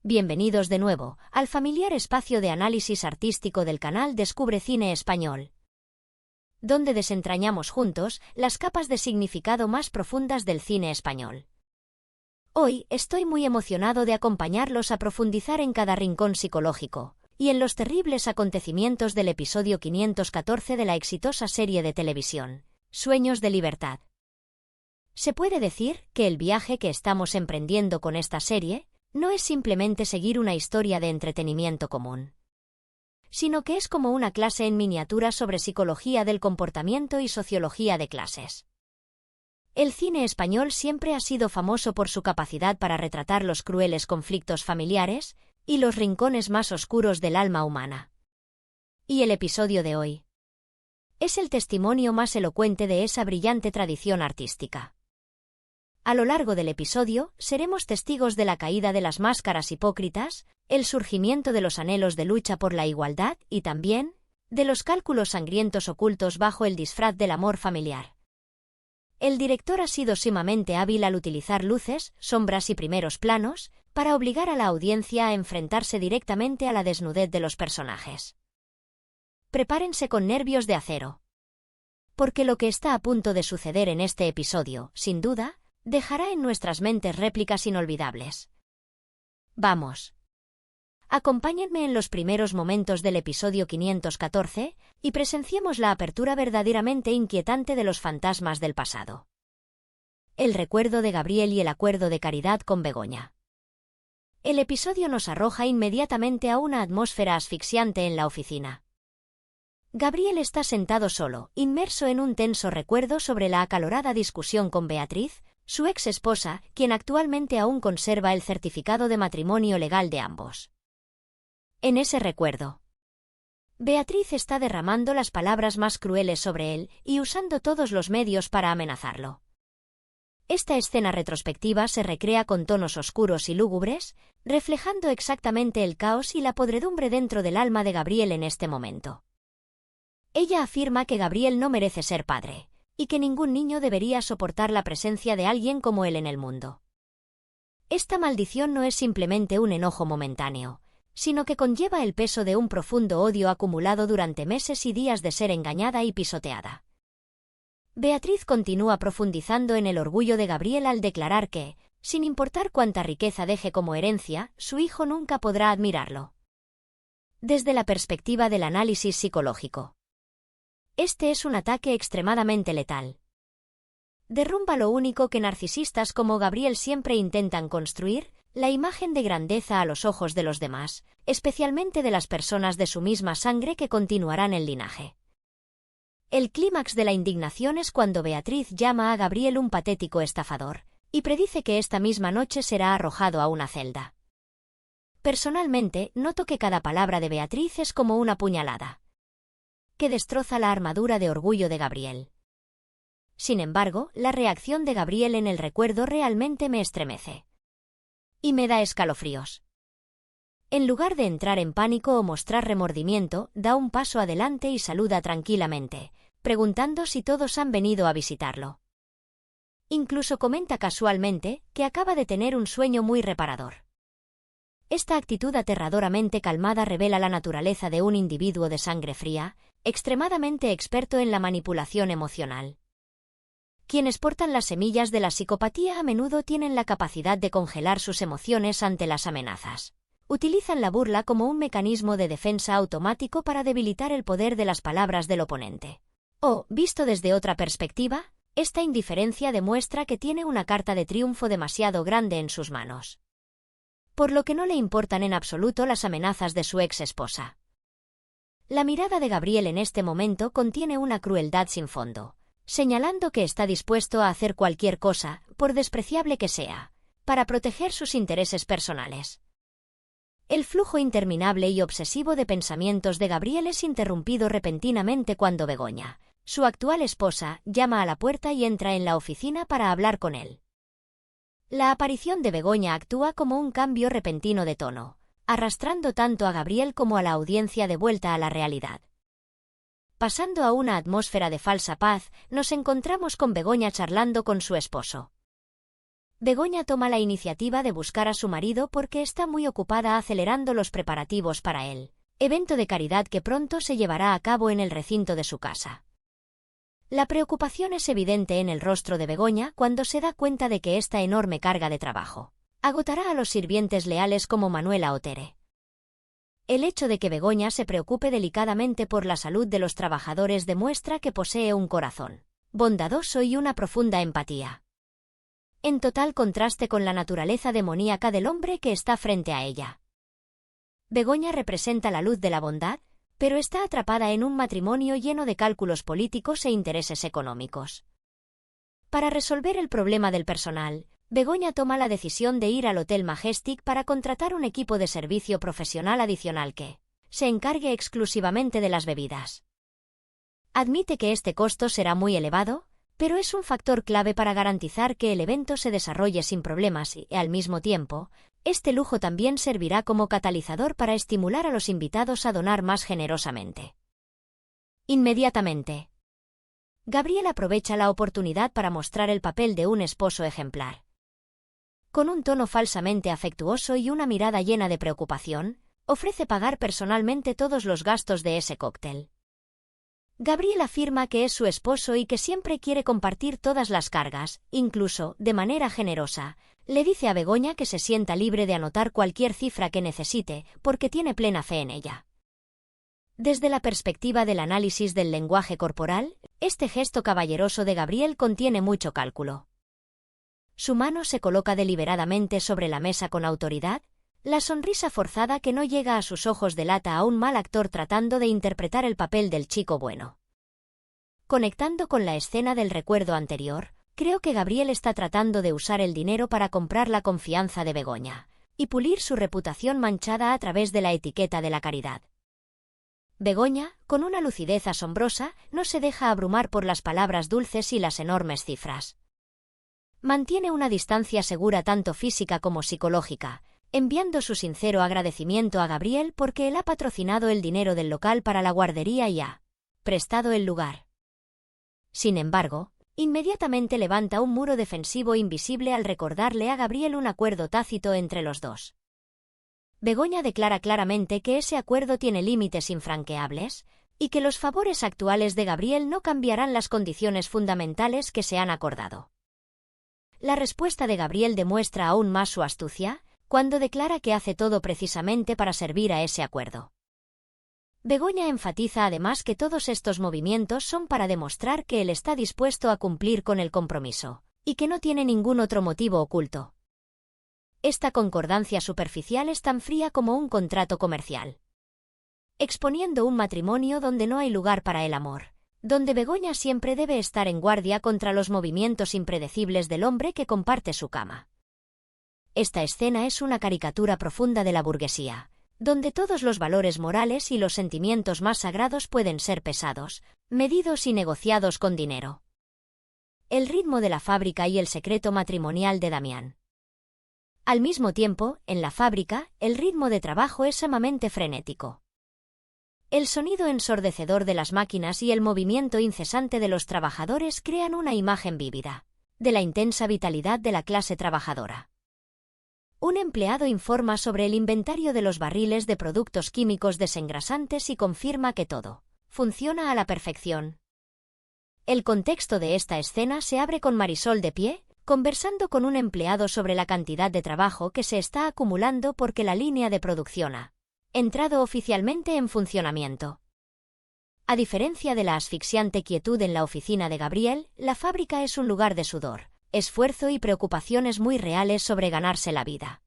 Bienvenidos de nuevo al familiar espacio de análisis artístico del canal Descubre Cine Español, donde desentrañamos juntos las capas de significado más profundas del cine español. Hoy estoy muy emocionado de acompañarlos a profundizar en cada rincón psicológico y en los terribles acontecimientos del episodio 514 de la exitosa serie de televisión, Sueños de Libertad. Se puede decir que el viaje que estamos emprendiendo con esta serie no es simplemente seguir una historia de entretenimiento común, sino que es como una clase en miniatura sobre psicología del comportamiento y sociología de clases. El cine español siempre ha sido famoso por su capacidad para retratar los crueles conflictos familiares y los rincones más oscuros del alma humana. Y el episodio de hoy es el testimonio más elocuente de esa brillante tradición artística. A lo largo del episodio, seremos testigos de la caída de las máscaras hipócritas, el surgimiento de los anhelos de lucha por la igualdad y también de los cálculos sangrientos ocultos bajo el disfraz del amor familiar. El director ha sido sumamente hábil al utilizar luces, sombras y primeros planos para obligar a la audiencia a enfrentarse directamente a la desnudez de los personajes. Prepárense con nervios de acero, porque lo que está a punto de suceder en este episodio, sin duda, dejará en nuestras mentes réplicas inolvidables. Vamos. Acompáñenme en los primeros momentos del episodio 514 y presenciemos la apertura verdaderamente inquietante de los fantasmas del pasado. El recuerdo de Gabriel y el acuerdo de caridad con Begoña. El episodio nos arroja inmediatamente a una atmósfera asfixiante en la oficina. Gabriel está sentado solo, inmerso en un tenso recuerdo sobre la acalorada discusión con Beatriz, su ex esposa, quien actualmente aún conserva el certificado de matrimonio legal de ambos. En ese recuerdo, Beatriz está derramando las palabras más crueles sobre él y usando todos los medios para amenazarlo. Esta escena retrospectiva se recrea con tonos oscuros y lúgubres, reflejando exactamente el caos y la podredumbre dentro del alma de Gabriel en este momento. Ella afirma que Gabriel no merece ser padre y que ningún niño debería soportar la presencia de alguien como él en el mundo. Esta maldición no es simplemente un enojo momentáneo, sino que conlleva el peso de un profundo odio acumulado durante meses y días de ser engañada y pisoteada. Beatriz continúa profundizando en el orgullo de Gabriel al declarar que, sin importar cuánta riqueza deje como herencia, su hijo nunca podrá admirarlo. Desde la perspectiva del análisis psicológico, este es un ataque extremadamente letal. Derrumba lo único que narcisistas como Gabriel siempre intentan construir, la imagen de grandeza a los ojos de los demás, especialmente de las personas de su misma sangre que continuarán el linaje. El clímax de la indignación es cuando Beatriz llama a Gabriel un patético estafador, y predice que esta misma noche será arrojado a una celda. Personalmente, noto que cada palabra de Beatriz es como una puñalada que destroza la armadura de orgullo de Gabriel. Sin embargo, la reacción de Gabriel en el recuerdo realmente me estremece y me da escalofríos. En lugar de entrar en pánico o mostrar remordimiento, da un paso adelante y saluda tranquilamente, preguntando si todos han venido a visitarlo. Incluso comenta casualmente que acaba de tener un sueño muy reparador. Esta actitud aterradoramente calmada revela la naturaleza de un individuo de sangre fría, extremadamente experto en la manipulación emocional. Quienes portan las semillas de la psicopatía a menudo tienen la capacidad de congelar sus emociones ante las amenazas. Utilizan la burla como un mecanismo de defensa automático para debilitar el poder de las palabras del oponente. O, visto desde otra perspectiva, esta indiferencia demuestra que tiene una carta de triunfo demasiado grande en sus manos, por lo que no le importan en absoluto las amenazas de su ex esposa. La mirada de Gabriel en este momento contiene una crueldad sin fondo, señalando que está dispuesto a hacer cualquier cosa, por despreciable que sea, para proteger sus intereses personales. El flujo interminable y obsesivo de pensamientos de Gabriel es interrumpido repentinamente cuando Begoña, su actual esposa, llama a la puerta y entra en la oficina para hablar con él. La aparición de Begoña actúa como un cambio repentino de tono, arrastrando tanto a Gabriel como a la audiencia de vuelta a la realidad. Pasando a una atmósfera de falsa paz, nos encontramos con Begoña charlando con su esposo. Begoña toma la iniciativa de buscar a su marido porque está muy ocupada acelerando los preparativos para él evento de caridad que pronto se llevará a cabo en el recinto de su casa. La preocupación es evidente en el rostro de Begoña cuando se da cuenta de que esta enorme carga de trabajo agotará a los sirvientes leales como Manuela o Tere. El hecho de que Begoña se preocupe delicadamente por la salud de los trabajadores demuestra que posee un corazón bondadoso y una profunda empatía. En total contraste con la naturaleza demoníaca del hombre que está frente a ella. Begoña representa la luz de la bondad, pero está atrapada en un matrimonio lleno de cálculos políticos e intereses económicos. Para resolver el problema del personal, Begoña toma la decisión de ir al Hotel Majestic para contratar un equipo de servicio profesional adicional que se encargue exclusivamente de las bebidas. Admite que este costo será muy elevado, pero es un factor clave para garantizar que el evento se desarrolle sin problemas y, al mismo tiempo, este lujo también servirá como catalizador para estimular a los invitados a donar más generosamente. Inmediatamente, Gabriel aprovecha la oportunidad para mostrar el papel de un esposo ejemplar. Con un tono falsamente afectuoso y una mirada llena de preocupación, ofrece pagar personalmente todos los gastos de ese cóctel. Gabriel afirma que es su esposo y que siempre quiere compartir todas las cargas, incluso, de manera generosa. Le dice a Begoña que se sienta libre de anotar cualquier cifra que necesite, porque tiene plena fe en ella. Desde la perspectiva del análisis del lenguaje corporal, este gesto caballeroso de Gabriel contiene mucho cálculo. Su mano se coloca deliberadamente sobre la mesa con autoridad, la sonrisa forzada que no llega a sus ojos delata a un mal actor tratando de interpretar el papel del chico bueno. Conectando con la escena del recuerdo anterior, creo que Gabriel está tratando de usar el dinero para comprar la confianza de Begoña y pulir su reputación manchada a través de la etiqueta de la caridad. Begoña, con una lucidez asombrosa, no se deja abrumar por las palabras dulces y las enormes cifras. Mantiene una distancia segura tanto física como psicológica, enviando su sincero agradecimiento a Gabriel porque él ha patrocinado el dinero del local para la guardería y ha prestado el lugar. Sin embargo, inmediatamente levanta un muro defensivo invisible al recordarle a Gabriel un acuerdo tácito entre los dos. Begoña declara claramente que ese acuerdo tiene límites infranqueables y que los favores actuales de Gabriel no cambiarán las condiciones fundamentales que se han acordado. La respuesta de Gabriel demuestra aún más su astucia, cuando declara que hace todo precisamente para servir a ese acuerdo. Begoña enfatiza además que todos estos movimientos son para demostrar que él está dispuesto a cumplir con el compromiso, y que no tiene ningún otro motivo oculto. Esta concordancia superficial es tan fría como un contrato comercial. Exponiendo un matrimonio donde no hay lugar para el amor, donde Begoña siempre debe estar en guardia contra los movimientos impredecibles del hombre que comparte su cama. Esta escena es una caricatura profunda de la burguesía, donde todos los valores morales y los sentimientos más sagrados pueden ser pesados, medidos y negociados con dinero. El ritmo de la fábrica y el secreto matrimonial de Damián. Al mismo tiempo, en la fábrica, el ritmo de trabajo es sumamente frenético. El sonido ensordecedor de las máquinas y el movimiento incesante de los trabajadores crean una imagen vívida de la intensa vitalidad de la clase trabajadora. Un empleado informa sobre el inventario de los barriles de productos químicos desengrasantes y confirma que todo funciona a la perfección. El contexto de esta escena se abre con Marisol de pie, conversando con un empleado sobre la cantidad de trabajo que se está acumulando porque la línea de producción ha entrado oficialmente en funcionamiento. A diferencia de la asfixiante quietud en la oficina de Gabriel, la fábrica es un lugar de sudor, esfuerzo y preocupaciones muy reales sobre ganarse la vida.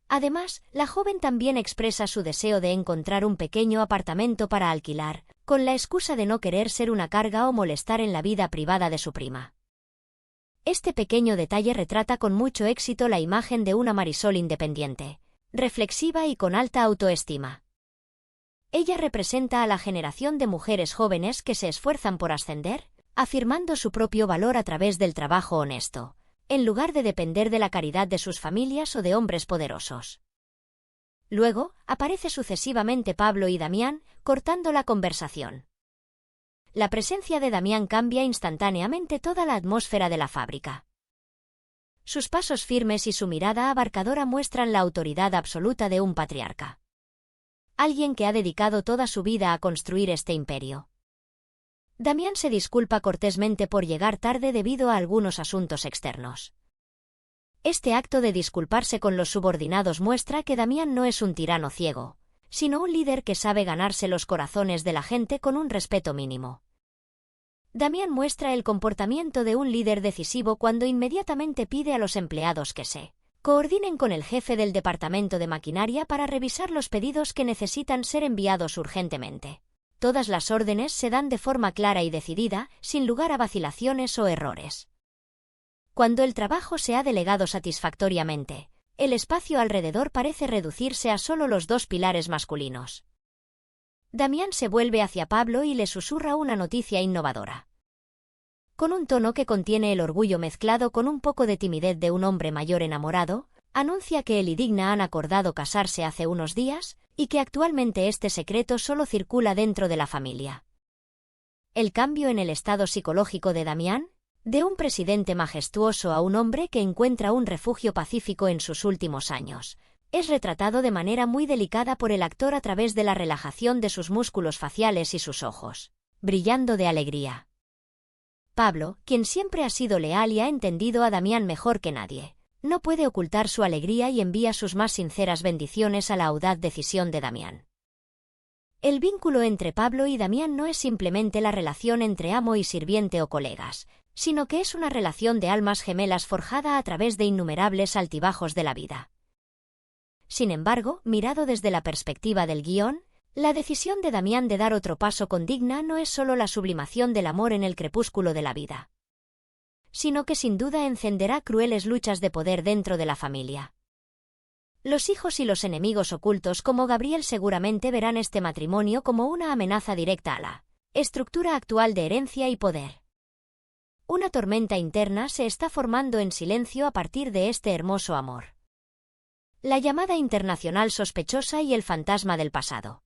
Además, la joven también expresa su deseo de encontrar un pequeño apartamento para alquilar, con la excusa de no querer ser una carga o molestar en la vida privada de su prima. Este pequeño detalle retrata con mucho éxito la imagen de una Marisol independiente, reflexiva y con alta autoestima. Ella representa a la generación de mujeres jóvenes que se esfuerzan por ascender, afirmando su propio valor a través del trabajo honesto, en lugar de depender de la caridad de sus familias o de hombres poderosos. Luego, aparece sucesivamente Pablo y Damián, cortando la conversación. La presencia de Damián cambia instantáneamente toda la atmósfera de la fábrica. Sus pasos firmes y su mirada abarcadora muestran la autoridad absoluta de un patriarca. Alguien que ha dedicado toda su vida a construir este imperio. Damián se disculpa cortésmente por llegar tarde debido a algunos asuntos externos. Este acto de disculparse con los subordinados muestra que Damián no es un tirano ciego, sino un líder que sabe ganarse los corazones de la gente con un respeto mínimo. Damián muestra el comportamiento de un líder decisivo cuando inmediatamente pide a los empleados que se coordinen con el jefe del departamento de maquinaria para revisar los pedidos que necesitan ser enviados urgentemente. Todas las órdenes se dan de forma clara y decidida, sin lugar a vacilaciones o errores. Cuando el trabajo se ha delegado satisfactoriamente, el espacio alrededor parece reducirse a solo los dos pilares masculinos. Damián se vuelve hacia Pablo y le susurra una noticia innovadora. Con un tono que contiene el orgullo mezclado con un poco de timidez de un hombre mayor enamorado, anuncia que él y Digna han acordado casarse hace unos días, y que actualmente este secreto solo circula dentro de la familia. El cambio en el estado psicológico de Damián, de un presidente majestuoso a un hombre que encuentra un refugio pacífico en sus últimos años, es retratado de manera muy delicada por el actor a través de la relajación de sus músculos faciales y sus ojos, brillando de alegría. Pablo, quien siempre ha sido leal y ha entendido a Damián mejor que nadie, no puede ocultar su alegría y envía sus más sinceras bendiciones a la audaz decisión de Damián. El vínculo entre Pablo y Damián no es simplemente la relación entre amo y sirviente o colegas, sino que es una relación de almas gemelas forjada a través de innumerables altibajos de la vida. Sin embargo, mirado desde la perspectiva del guión, la decisión de Damián de dar otro paso con Digna no es solo la sublimación del amor en el crepúsculo de la vida, sino que sin duda encenderá crueles luchas de poder dentro de la familia. Los hijos y los enemigos ocultos como Gabriel seguramente verán este matrimonio como una amenaza directa a la estructura actual de herencia y poder. Una tormenta interna se está formando en silencio a partir de este hermoso amor. La llamada internacional sospechosa y el fantasma del pasado.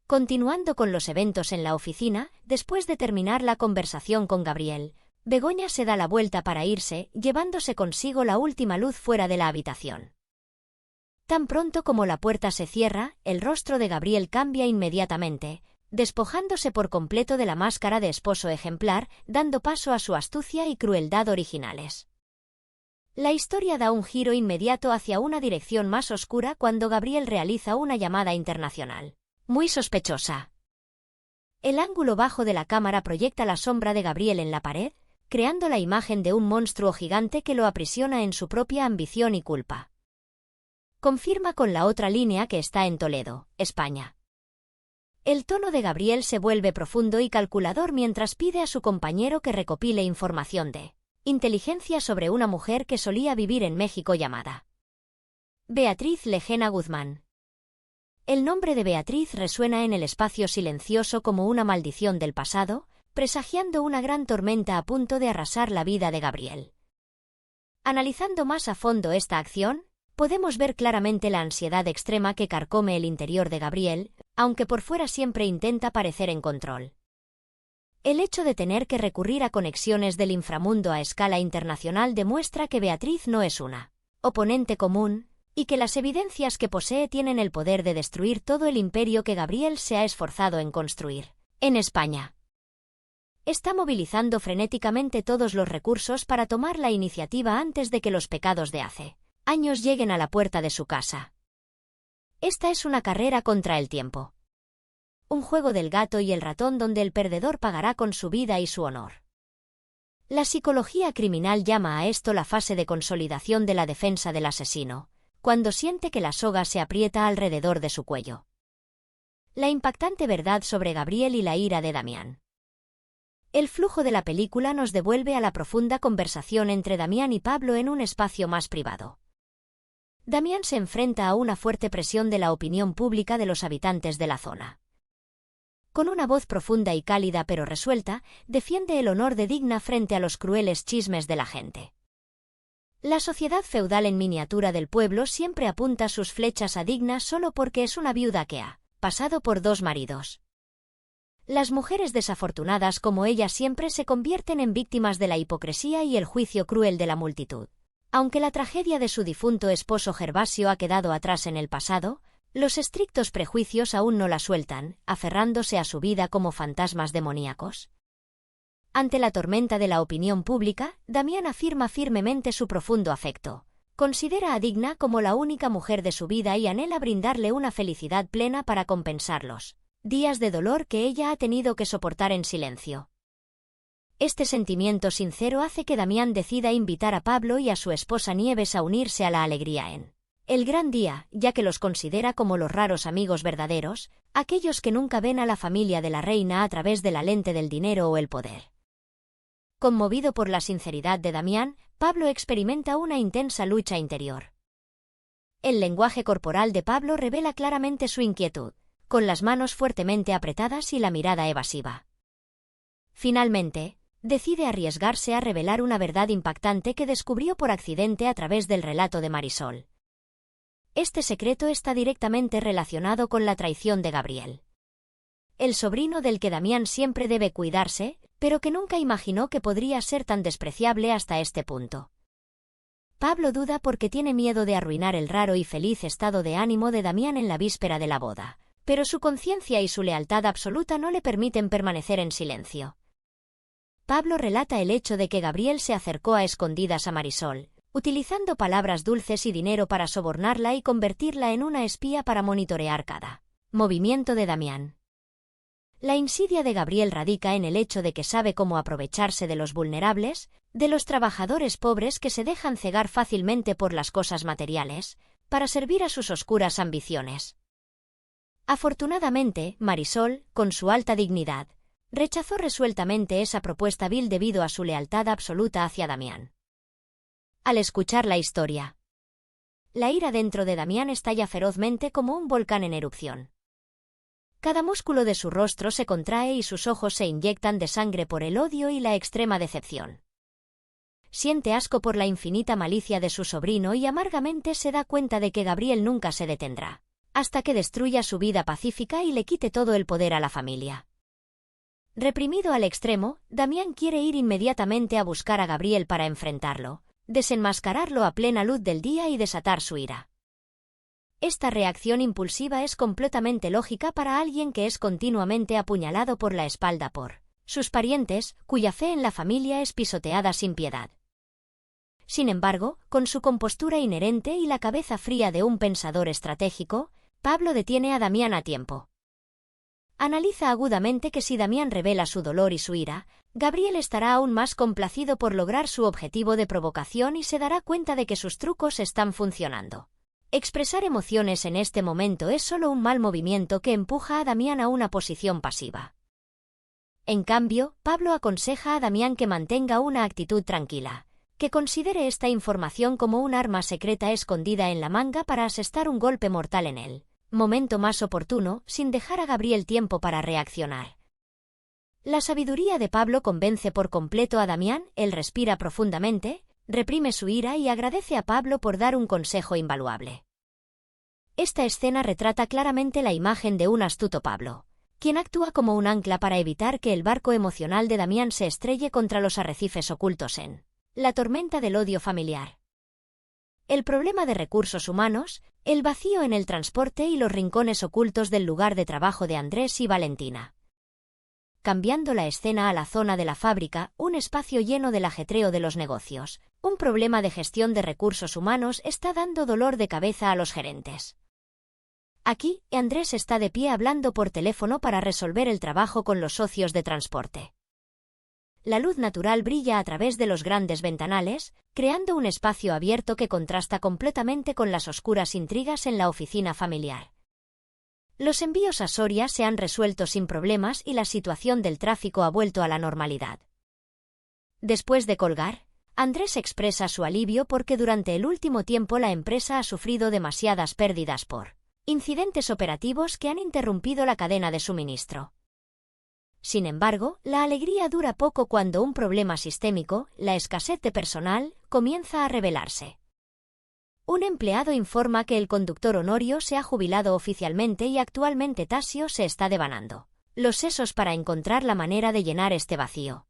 Continuando con los eventos en la oficina, después de terminar la conversación con Gabriel, Begoña se da la vuelta para irse, llevándose consigo la última luz fuera de la habitación. Tan pronto como la puerta se cierra, el rostro de Gabriel cambia inmediatamente, despojándose por completo de la máscara de esposo ejemplar, dando paso a su astucia y crueldad originales. La historia da un giro inmediato hacia una dirección más oscura cuando Gabriel realiza una llamada internacional, muy sospechosa. El ángulo bajo de la cámara proyecta la sombra de Gabriel en la pared, creando la imagen de un monstruo gigante que lo aprisiona en su propia ambición y culpa. Confirma con la otra línea que está en Toledo, España. El tono de Gabriel se vuelve profundo y calculador mientras pide a su compañero que recopile información de inteligencia sobre una mujer que solía vivir en México llamada Beatriz Legena Guzmán. El nombre de Beatriz resuena en el espacio silencioso como una maldición del pasado, presagiando una gran tormenta a punto de arrasar la vida de Gabriel. Analizando más a fondo esta acción, podemos ver claramente la ansiedad extrema que carcome el interior de Gabriel, aunque por fuera siempre intenta parecer en control. El hecho de tener que recurrir a conexiones del inframundo a escala internacional demuestra que Beatriz no es una oponente común, y que las evidencias que posee tienen el poder de destruir todo el imperio que Gabriel se ha esforzado en construir en España. Está movilizando frenéticamente todos los recursos para tomar la iniciativa antes de que los pecados de hace años lleguen a la puerta de su casa. Esta es una carrera contra el tiempo. Un juego del gato y el ratón donde el perdedor pagará con su vida y su honor. La psicología criminal llama a esto la fase de consolidación de la defensa del asesino, cuando siente que la soga se aprieta alrededor de su cuello. La impactante verdad sobre Gabriel y la ira de Damián. El flujo de la película nos devuelve a la profunda conversación entre Damián y Pablo en un espacio más privado. Damián se enfrenta a una fuerte presión de la opinión pública de los habitantes de la zona. Con una voz profunda y cálida pero resuelta, defiende el honor de Digna frente a los crueles chismes de la gente. La sociedad feudal en miniatura del pueblo siempre apunta sus flechas a Digna solo porque es una viuda que ha pasado por 2 maridos. Las mujeres desafortunadas como ella siempre se convierten en víctimas de la hipocresía y el juicio cruel de la multitud. Aunque la tragedia de su difunto esposo Gervasio ha quedado atrás en el pasado, los estrictos prejuicios aún no la sueltan, aferrándose a su vida como fantasmas demoníacos. Ante la tormenta de la opinión pública, Damián afirma firmemente su profundo afecto. Considera a Digna como la única mujer de su vida y anhela brindarle una felicidad plena para compensar los días de dolor que ella ha tenido que soportar en silencio. Este sentimiento sincero hace que Damián decida invitar a Pablo y a su esposa Nieves a unirse a la alegría en el gran día, ya que los considera como los raros amigos verdaderos, aquellos que nunca ven a la familia de la reina a través de la lente del dinero o el poder. Conmovido por la sinceridad de Damián, Pablo experimenta una intensa lucha interior. El lenguaje corporal de Pablo revela claramente su inquietud, con las manos fuertemente apretadas y la mirada evasiva. Finalmente, decide arriesgarse a revelar una verdad impactante que descubrió por accidente a través del relato de Marisol. Este secreto está directamente relacionado con la traición de Gabriel, el sobrino del que Damián siempre debe cuidarse, pero que nunca imaginó que podría ser tan despreciable hasta este punto. Pablo duda porque tiene miedo de arruinar el raro y feliz estado de ánimo de Damián en la víspera de la boda, pero su conciencia y su lealtad absoluta no le permiten permanecer en silencio. Pablo relata el hecho de que Gabriel se acercó a escondidas a Marisol, utilizando palabras dulces y dinero para sobornarla y convertirla en una espía para monitorear cada movimiento de Damián. La insidia de Gabriel radica en el hecho de que sabe cómo aprovecharse de los vulnerables, de los trabajadores pobres que se dejan cegar fácilmente por las cosas materiales, para servir a sus oscuras ambiciones. Afortunadamente, Marisol, con su alta dignidad, rechazó resueltamente esa propuesta vil debido a su lealtad absoluta hacia Damián. Al escuchar la historia, la ira dentro de Damián estalla ferozmente como un volcán en erupción. Cada músculo de su rostro se contrae y sus ojos se inyectan de sangre por el odio y la extrema decepción. Siente asco por la infinita malicia de su sobrino y amargamente se da cuenta de que Gabriel nunca se detendrá, hasta que destruya su vida pacífica y le quite todo el poder a la familia. Reprimido al extremo, Damián quiere ir inmediatamente a buscar a Gabriel para enfrentarlo, desenmascararlo a plena luz del día y desatar su ira. Esta reacción impulsiva es completamente lógica para alguien que es continuamente apuñalado por la espalda por sus parientes, cuya fe en la familia es pisoteada sin piedad. Sin embargo, con su compostura inherente y la cabeza fría de un pensador estratégico, Pablo detiene a Damián a tiempo. Analiza agudamente que si Damián revela su dolor y su ira, Gabriel estará aún más complacido por lograr su objetivo de provocación y se dará cuenta de que sus trucos están funcionando. Expresar emociones en este momento es solo un mal movimiento que empuja a Damián a una posición pasiva. En cambio, Pablo aconseja a Damián que mantenga una actitud tranquila, que considere esta información como un arma secreta escondida en la manga para asestar un golpe mortal en él. Momento más oportuno, sin dejar a Gabriel tiempo para reaccionar. La sabiduría de Pablo convence por completo a Damián, él respira profundamente, reprime su ira y agradece a Pablo por dar un consejo invaluable. Esta escena retrata claramente la imagen de un astuto Pablo, quien actúa como un ancla para evitar que el barco emocional de Damián se estrelle contra los arrecifes ocultos en la tormenta del odio familiar. El problema de recursos humanos, el vacío en el transporte y los rincones ocultos del lugar de trabajo de Andrés y Valentina. Cambiando la escena a la zona de la fábrica, un espacio lleno del ajetreo de los negocios, un problema de gestión de recursos humanos está dando dolor de cabeza a los gerentes. Aquí, Andrés está de pie hablando por teléfono para resolver el trabajo con los socios de transporte. La luz natural brilla a través de los grandes ventanales, creando un espacio abierto que contrasta completamente con las oscuras intrigas en la oficina familiar. Los envíos a Soria se han resuelto sin problemas y la situación del tráfico ha vuelto a la normalidad. Después de colgar, Andrés expresa su alivio porque durante el último tiempo la empresa ha sufrido demasiadas pérdidas por incidentes operativos que han interrumpido la cadena de suministro. Sin embargo, la alegría dura poco cuando un problema sistémico, la escasez de personal, comienza a revelarse. Un empleado informa que el conductor Honorio se ha jubilado oficialmente y actualmente Tasio se está devanando los sesos para encontrar la manera de llenar este vacío.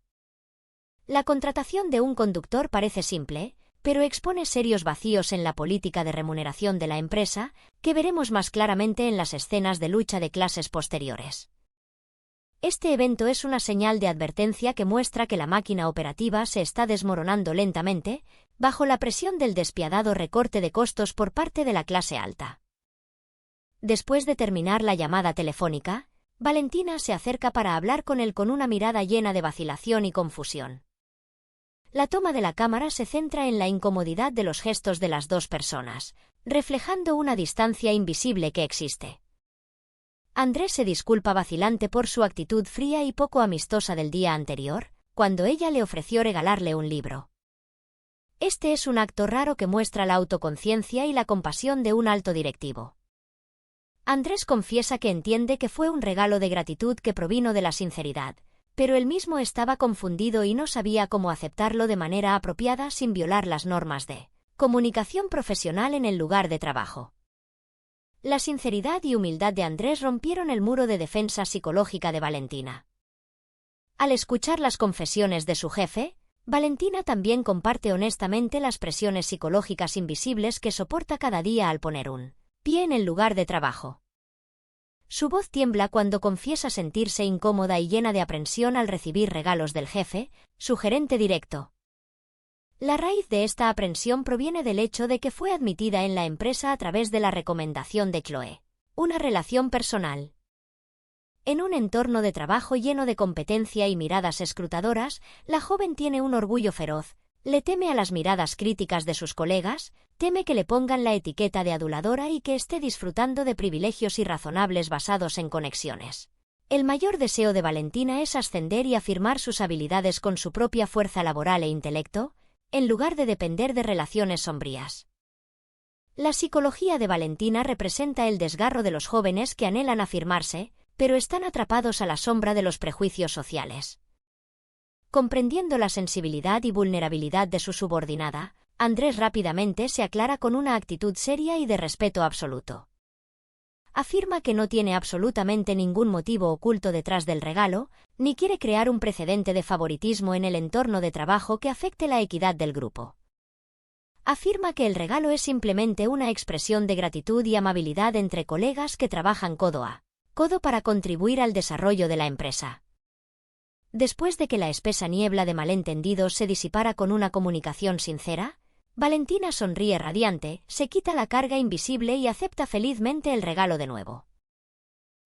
La contratación de un conductor parece simple, pero expone serios vacíos en la política de remuneración de la empresa, que veremos más claramente en las escenas de lucha de clases posteriores. Este evento es una señal de advertencia que muestra que la máquina operativa se está desmoronando lentamente, bajo la presión del despiadado recorte de costos por parte de la clase alta. Después de terminar la llamada telefónica, Valentina se acerca para hablar con él con una mirada llena de vacilación y confusión. La toma de la cámara se centra en la incomodidad de los gestos de las dos personas, reflejando una distancia invisible que existe. Andrés se disculpa vacilante por su actitud fría y poco amistosa del día anterior, cuando ella le ofreció regalarle un libro. Este es un acto raro que muestra la autoconciencia y la compasión de un alto directivo. Andrés confiesa que entiende que fue un regalo de gratitud que provino de la sinceridad, pero él mismo estaba confundido y no sabía cómo aceptarlo de manera apropiada sin violar las normas de comunicación profesional en el lugar de trabajo. La sinceridad y humildad de Andrés rompieron el muro de defensa psicológica de Valentina. Al escuchar las confesiones de su jefe, Valentina también comparte honestamente las presiones psicológicas invisibles que soporta cada día al poner un pie en el lugar de trabajo. Su voz tiembla cuando confiesa sentirse incómoda y llena de aprensión al recibir regalos del jefe, su gerente directo. La raíz de esta aprensión proviene del hecho de que fue admitida en la empresa a través de la recomendación de Chloe, una relación personal. En un entorno de trabajo lleno de competencia y miradas escrutadoras, la joven tiene un orgullo feroz, le teme a las miradas críticas de sus colegas, teme que le pongan la etiqueta de aduladora y que esté disfrutando de privilegios irrazonables basados en conexiones. El mayor deseo de Valentina es ascender y afirmar sus habilidades con su propia fuerza laboral e intelecto, en lugar de depender de relaciones sombrías. La psicología de Valentina representa el desgarro de los jóvenes que anhelan afirmarse, pero están atrapados a la sombra de los prejuicios sociales. Comprendiendo la sensibilidad y vulnerabilidad de su subordinada, Andrés rápidamente se aclara con una actitud seria y de respeto absoluto. Afirma que no tiene absolutamente ningún motivo oculto detrás del regalo, ni quiere crear un precedente de favoritismo en el entorno de trabajo que afecte la equidad del grupo. Afirma que el regalo es simplemente una expresión de gratitud y amabilidad entre colegas que trabajan codo a codo para contribuir al desarrollo de la empresa. Después de que la espesa niebla de malentendidos se disipara con una comunicación sincera, Valentina sonríe radiante, se quita la carga invisible y acepta felizmente el regalo de nuevo.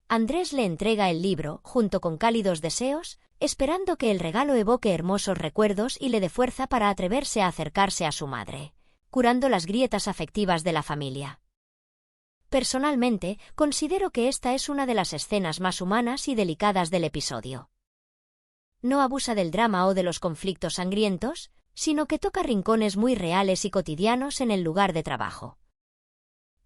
Andrés le entrega el libro, junto con cálidos deseos, esperando que el regalo evoque hermosos recuerdos y le dé fuerza para atreverse a acercarse a su madre, curando las grietas afectivas de la familia. Personalmente, considero que esta es una de las escenas más humanas y delicadas del episodio. No abusa del drama o de los conflictos sangrientos, sino que toca rincones muy reales y cotidianos en el lugar de trabajo.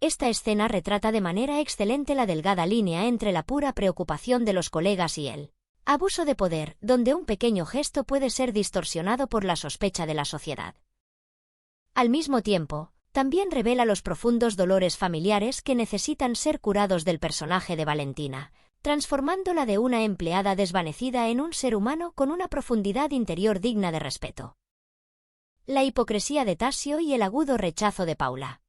Esta escena retrata de manera excelente la delgada línea entre la pura preocupación de los colegas y el abuso de poder, donde un pequeño gesto puede ser distorsionado por la sospecha de la sociedad. Al mismo tiempo, también revela los profundos dolores familiares que necesitan ser curados del personaje de Valentina, transformándola de una empleada desvanecida en un ser humano con una profundidad interior digna de respeto. La hipocresía de Tasio y el agudo rechazo de Paula.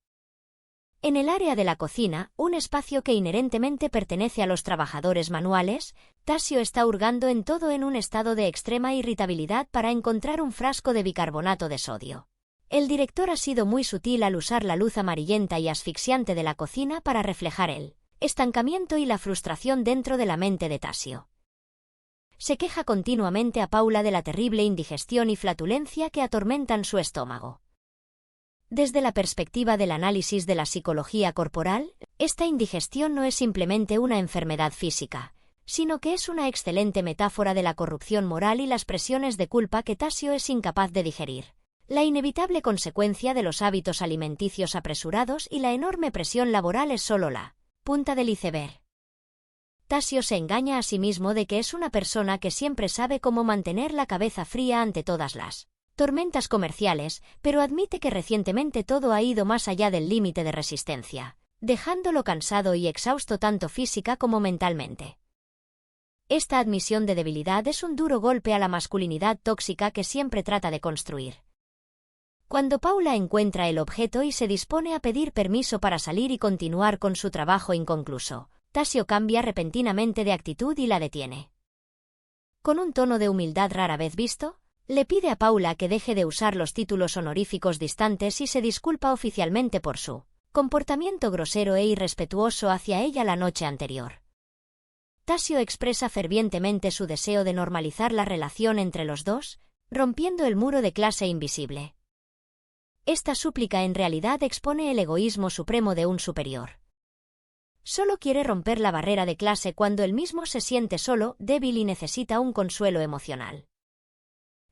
En el área de la cocina, un espacio que inherentemente pertenece a los trabajadores manuales, Tasio está hurgando en todo en un estado de extrema irritabilidad para encontrar un frasco de bicarbonato de sodio. El director ha sido muy sutil al usar la luz amarillenta y asfixiante de la cocina para reflejar el estancamiento y la frustración dentro de la mente de Tasio. Se queja continuamente a Paula de la terrible indigestión y flatulencia que atormentan su estómago. Desde la perspectiva del análisis de la psicología corporal, esta indigestión no es simplemente una enfermedad física, sino que es una excelente metáfora de la corrupción moral y las presiones de culpa que Tasio es incapaz de digerir. La inevitable consecuencia de los hábitos alimenticios apresurados y la enorme presión laboral es solo la punta del iceberg. Tasio se engaña a sí mismo de que es una persona que siempre sabe cómo mantener la cabeza fría ante todas las tormentas comerciales, pero admite que recientemente todo ha ido más allá del límite de resistencia, dejándolo cansado y exhausto tanto física como mentalmente. Esta admisión de debilidad es un duro golpe a la masculinidad tóxica que siempre trata de construir. Cuando Paula encuentra el objeto y se dispone a pedir permiso para salir y continuar con su trabajo inconcluso, Tasio cambia repentinamente de actitud y la detiene. Con un tono de humildad rara vez visto, le pide a Paula que deje de usar los títulos honoríficos distantes y se disculpa oficialmente por su comportamiento grosero e irrespetuoso hacia ella la noche anterior. Tasio expresa fervientemente su deseo de normalizar la relación entre los dos, rompiendo el muro de clase invisible. Esta súplica en realidad expone el egoísmo supremo de un superior. Solo quiere romper la barrera de clase cuando él mismo se siente solo, débil y necesita un consuelo emocional.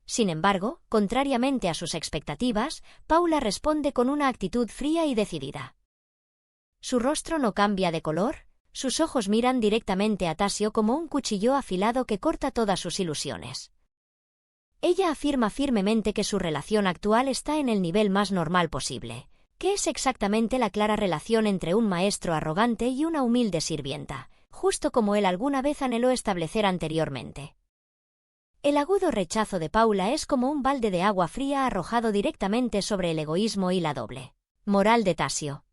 Sin embargo, contrariamente a sus expectativas, Paula responde con una actitud fría y decidida. Su rostro no cambia de color, sus ojos miran directamente a Tasio como un cuchillo afilado que corta todas sus ilusiones. Ella afirma firmemente que su relación actual está en el nivel más normal posible, que es exactamente la clara relación entre un maestro arrogante y una humilde sirvienta, justo como él alguna vez anheló establecer anteriormente. El agudo rechazo de Paula es como un balde de agua fría arrojado directamente sobre el egoísmo y la doble moral de Tasio.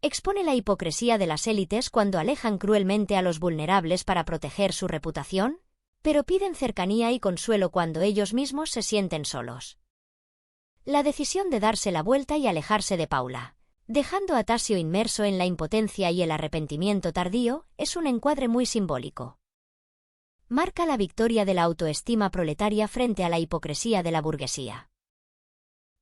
Expone la hipocresía de las élites cuando alejan cruelmente a los vulnerables para proteger su reputación, pero piden cercanía y consuelo cuando ellos mismos se sienten solos. La decisión de darse la vuelta y alejarse de Paula, dejando a Tasio inmerso en la impotencia y el arrepentimiento tardío, es un encuadre muy simbólico. Marca la victoria de la autoestima proletaria frente a la hipocresía de la burguesía.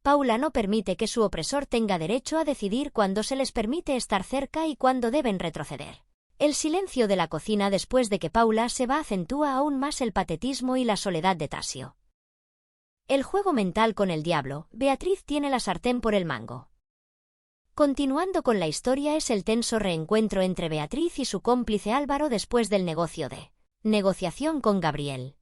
Paula no permite que su opresor tenga derecho a decidir cuándo se les permite estar cerca y cuándo deben retroceder. El silencio de la cocina después de que Paula se va acentúa aún más el patetismo y la soledad de Tasio. El juego mental con el diablo, Beatriz tiene la sartén por el mango. Continuando con la historia es el tenso reencuentro entre Beatriz y su cómplice Álvaro después del negocio de negociación con Gabriel.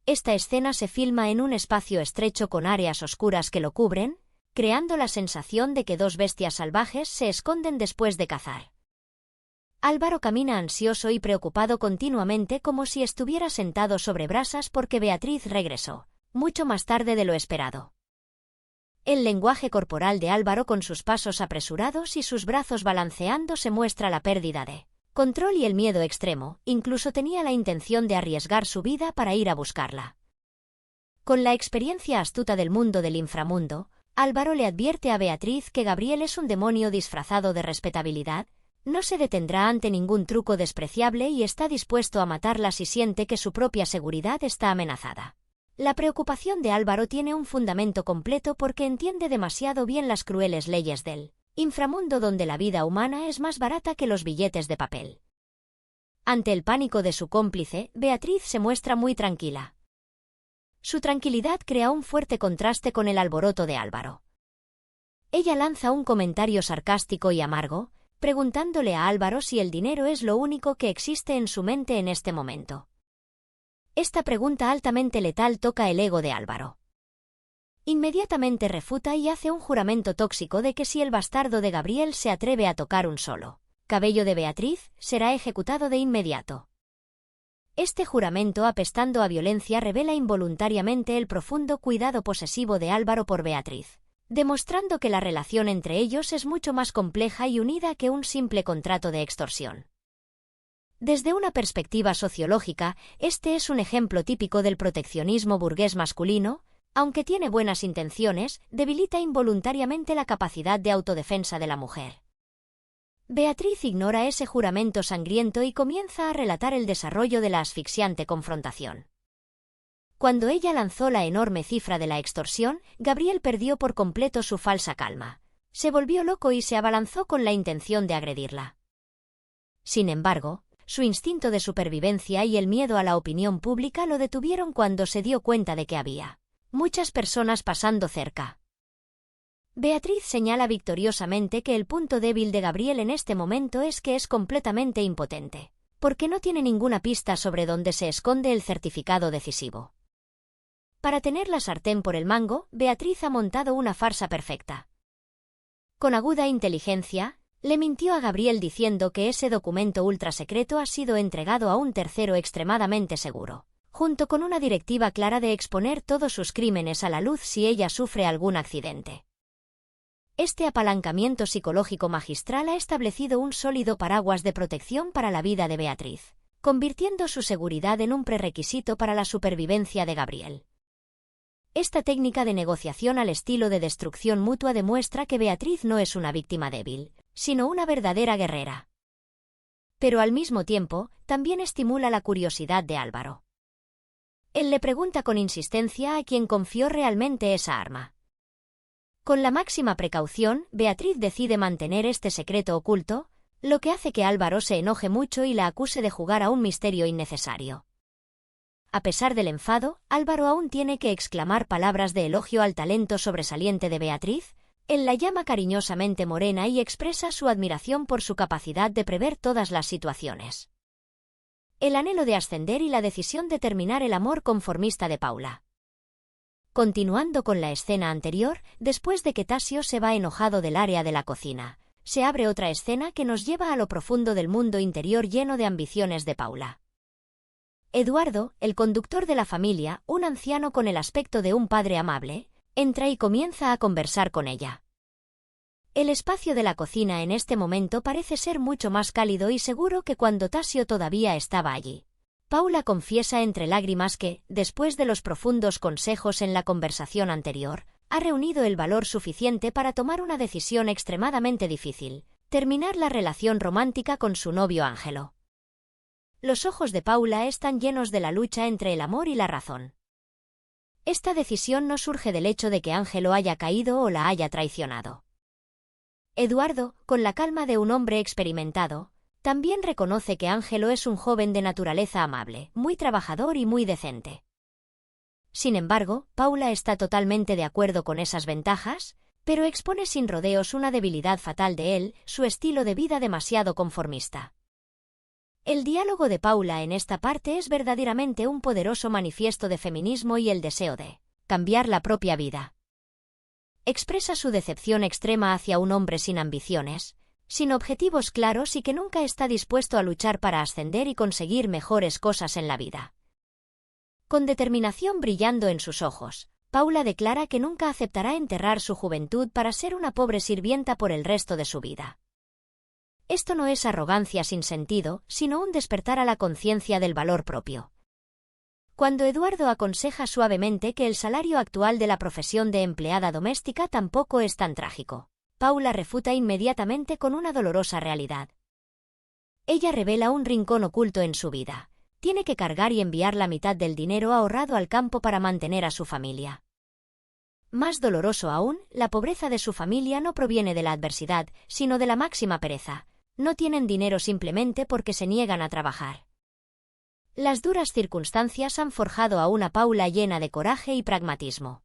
Esta escena se filma en un espacio estrecho con áreas oscuras que lo cubren, creando la sensación de que dos bestias salvajes se esconden después de cazar. Álvaro camina ansioso y preocupado continuamente como si estuviera sentado sobre brasas porque Beatriz regresó, mucho más tarde de lo esperado. El lenguaje corporal de Álvaro con sus pasos apresurados y sus brazos balanceando se muestra la pérdida de control y el miedo extremo, incluso tenía la intención de arriesgar su vida para ir a buscarla. Con la experiencia astuta del mundo del inframundo, Álvaro le advierte a Beatriz que Gabriel es un demonio disfrazado de respetabilidad, no se detendrá ante ningún truco despreciable y está dispuesto a matarla si siente que su propia seguridad está amenazada. La preocupación de Álvaro tiene un fundamento completo porque entiende demasiado bien las crueles leyes del inframundo donde la vida humana es más barata que los billetes de papel. Ante el pánico de su cómplice, Beatriz se muestra muy tranquila. Su tranquilidad crea un fuerte contraste con el alboroto de Álvaro. Ella lanza un comentario sarcástico y amargo, preguntándole a Álvaro si el dinero es lo único que existe en su mente en este momento. Esta pregunta altamente letal toca el ego de Álvaro. Inmediatamente refuta y hace un juramento tóxico de que si el bastardo de Gabriel se atreve a tocar un solo cabello de Beatriz, será ejecutado de inmediato. Este juramento apestando a violencia revela involuntariamente el profundo cuidado posesivo de Álvaro por Beatriz, demostrando que la relación entre ellos es mucho más compleja y unida que un simple contrato de extorsión. Desde una perspectiva sociológica, este es un ejemplo típico del proteccionismo burgués masculino, aunque tiene buenas intenciones, debilita involuntariamente la capacidad de autodefensa de la mujer. Beatriz ignora ese juramento sangriento y comienza a relatar el desarrollo de la asfixiante confrontación. Cuando ella lanzó la enorme cifra de la extorsión, Gabriel perdió por completo su falsa calma. Se volvió loco y se abalanzó con la intención de agredirla. Sin embargo, su instinto de supervivencia y el miedo a la opinión pública lo detuvieron cuando se dio cuenta de que había muchas personas pasando cerca. Beatriz señala victoriosamente que el punto débil de Gabriel en este momento es que es completamente impotente, porque no tiene ninguna pista sobre dónde se esconde el certificado decisivo. Para tener la sartén por el mango, Beatriz ha montado una farsa perfecta. Con aguda inteligencia, le mintió a Gabriel diciendo que ese documento ultrasecreto ha sido entregado a un tercero extremadamente seguro, junto con una directiva clara de exponer todos sus crímenes a la luz si ella sufre algún accidente. Este apalancamiento psicológico magistral ha establecido un sólido paraguas de protección para la vida de Beatriz, convirtiendo su seguridad en un prerequisito para la supervivencia de Gabriel. Esta técnica de negociación al estilo de destrucción mutua demuestra que Beatriz no es una víctima débil, sino una verdadera guerrera. Pero al mismo tiempo, también estimula la curiosidad de Álvaro. Él le pregunta con insistencia a quién confió realmente esa arma. Con la máxima precaución, Beatriz decide mantener este secreto oculto, lo que hace que Álvaro se enoje mucho y la acuse de jugar a un misterio innecesario. A pesar del enfado, Álvaro aún tiene que exclamar palabras de elogio al talento sobresaliente de Beatriz. Él la llama cariñosamente Morena y expresa su admiración por su capacidad de prever todas las situaciones. El anhelo de ascender y la decisión de terminar el amor conformista de Paula. Continuando con la escena anterior, después de que Tasio se va enojado del área de la cocina, se abre otra escena que nos lleva a lo profundo del mundo interior lleno de ambiciones de Paula. Eduardo, el conductor de la familia, un anciano con el aspecto de un padre amable, entra y comienza a conversar con ella. El espacio de la cocina en este momento parece ser mucho más cálido y seguro que cuando Tasio todavía estaba allí. Paula confiesa entre lágrimas que, después de los profundos consejos en la conversación anterior, ha reunido el valor suficiente para tomar una decisión extremadamente difícil: terminar la relación romántica con su novio Ángelo. Los ojos de Paula están llenos de la lucha entre el amor y la razón. Esta decisión no surge del hecho de que Ángelo haya caído o la haya traicionado. Eduardo, con la calma de un hombre experimentado, también reconoce que Ángelo es un joven de naturaleza amable, muy trabajador y muy decente. Sin embargo, Paula está totalmente de acuerdo con esas ventajas, pero expone sin rodeos una debilidad fatal de él: su estilo de vida demasiado conformista. El diálogo de Paula en esta parte es verdaderamente un poderoso manifiesto de feminismo y el deseo de cambiar la propia vida. Expresa su decepción extrema hacia un hombre sin ambiciones, sin objetivos claros y que nunca está dispuesto a luchar para ascender y conseguir mejores cosas en la vida. Con determinación brillando en sus ojos, Paula declara que nunca aceptará enterrar su juventud para ser una pobre sirvienta por el resto de su vida. Esto no es arrogancia sin sentido, sino un despertar a la conciencia del valor propio. Cuando Eduardo aconseja suavemente que el salario actual de la profesión de empleada doméstica tampoco es tan trágico, Paula refuta inmediatamente con una dolorosa realidad. Ella revela un rincón oculto en su vida: tiene que cargar y enviar la mitad del dinero ahorrado al campo para mantener a su familia. Más doloroso aún, la pobreza de su familia no proviene de la adversidad, sino de la máxima pereza: no tienen dinero simplemente porque se niegan a trabajar. Las duras circunstancias han forjado a una Paula llena de coraje y pragmatismo.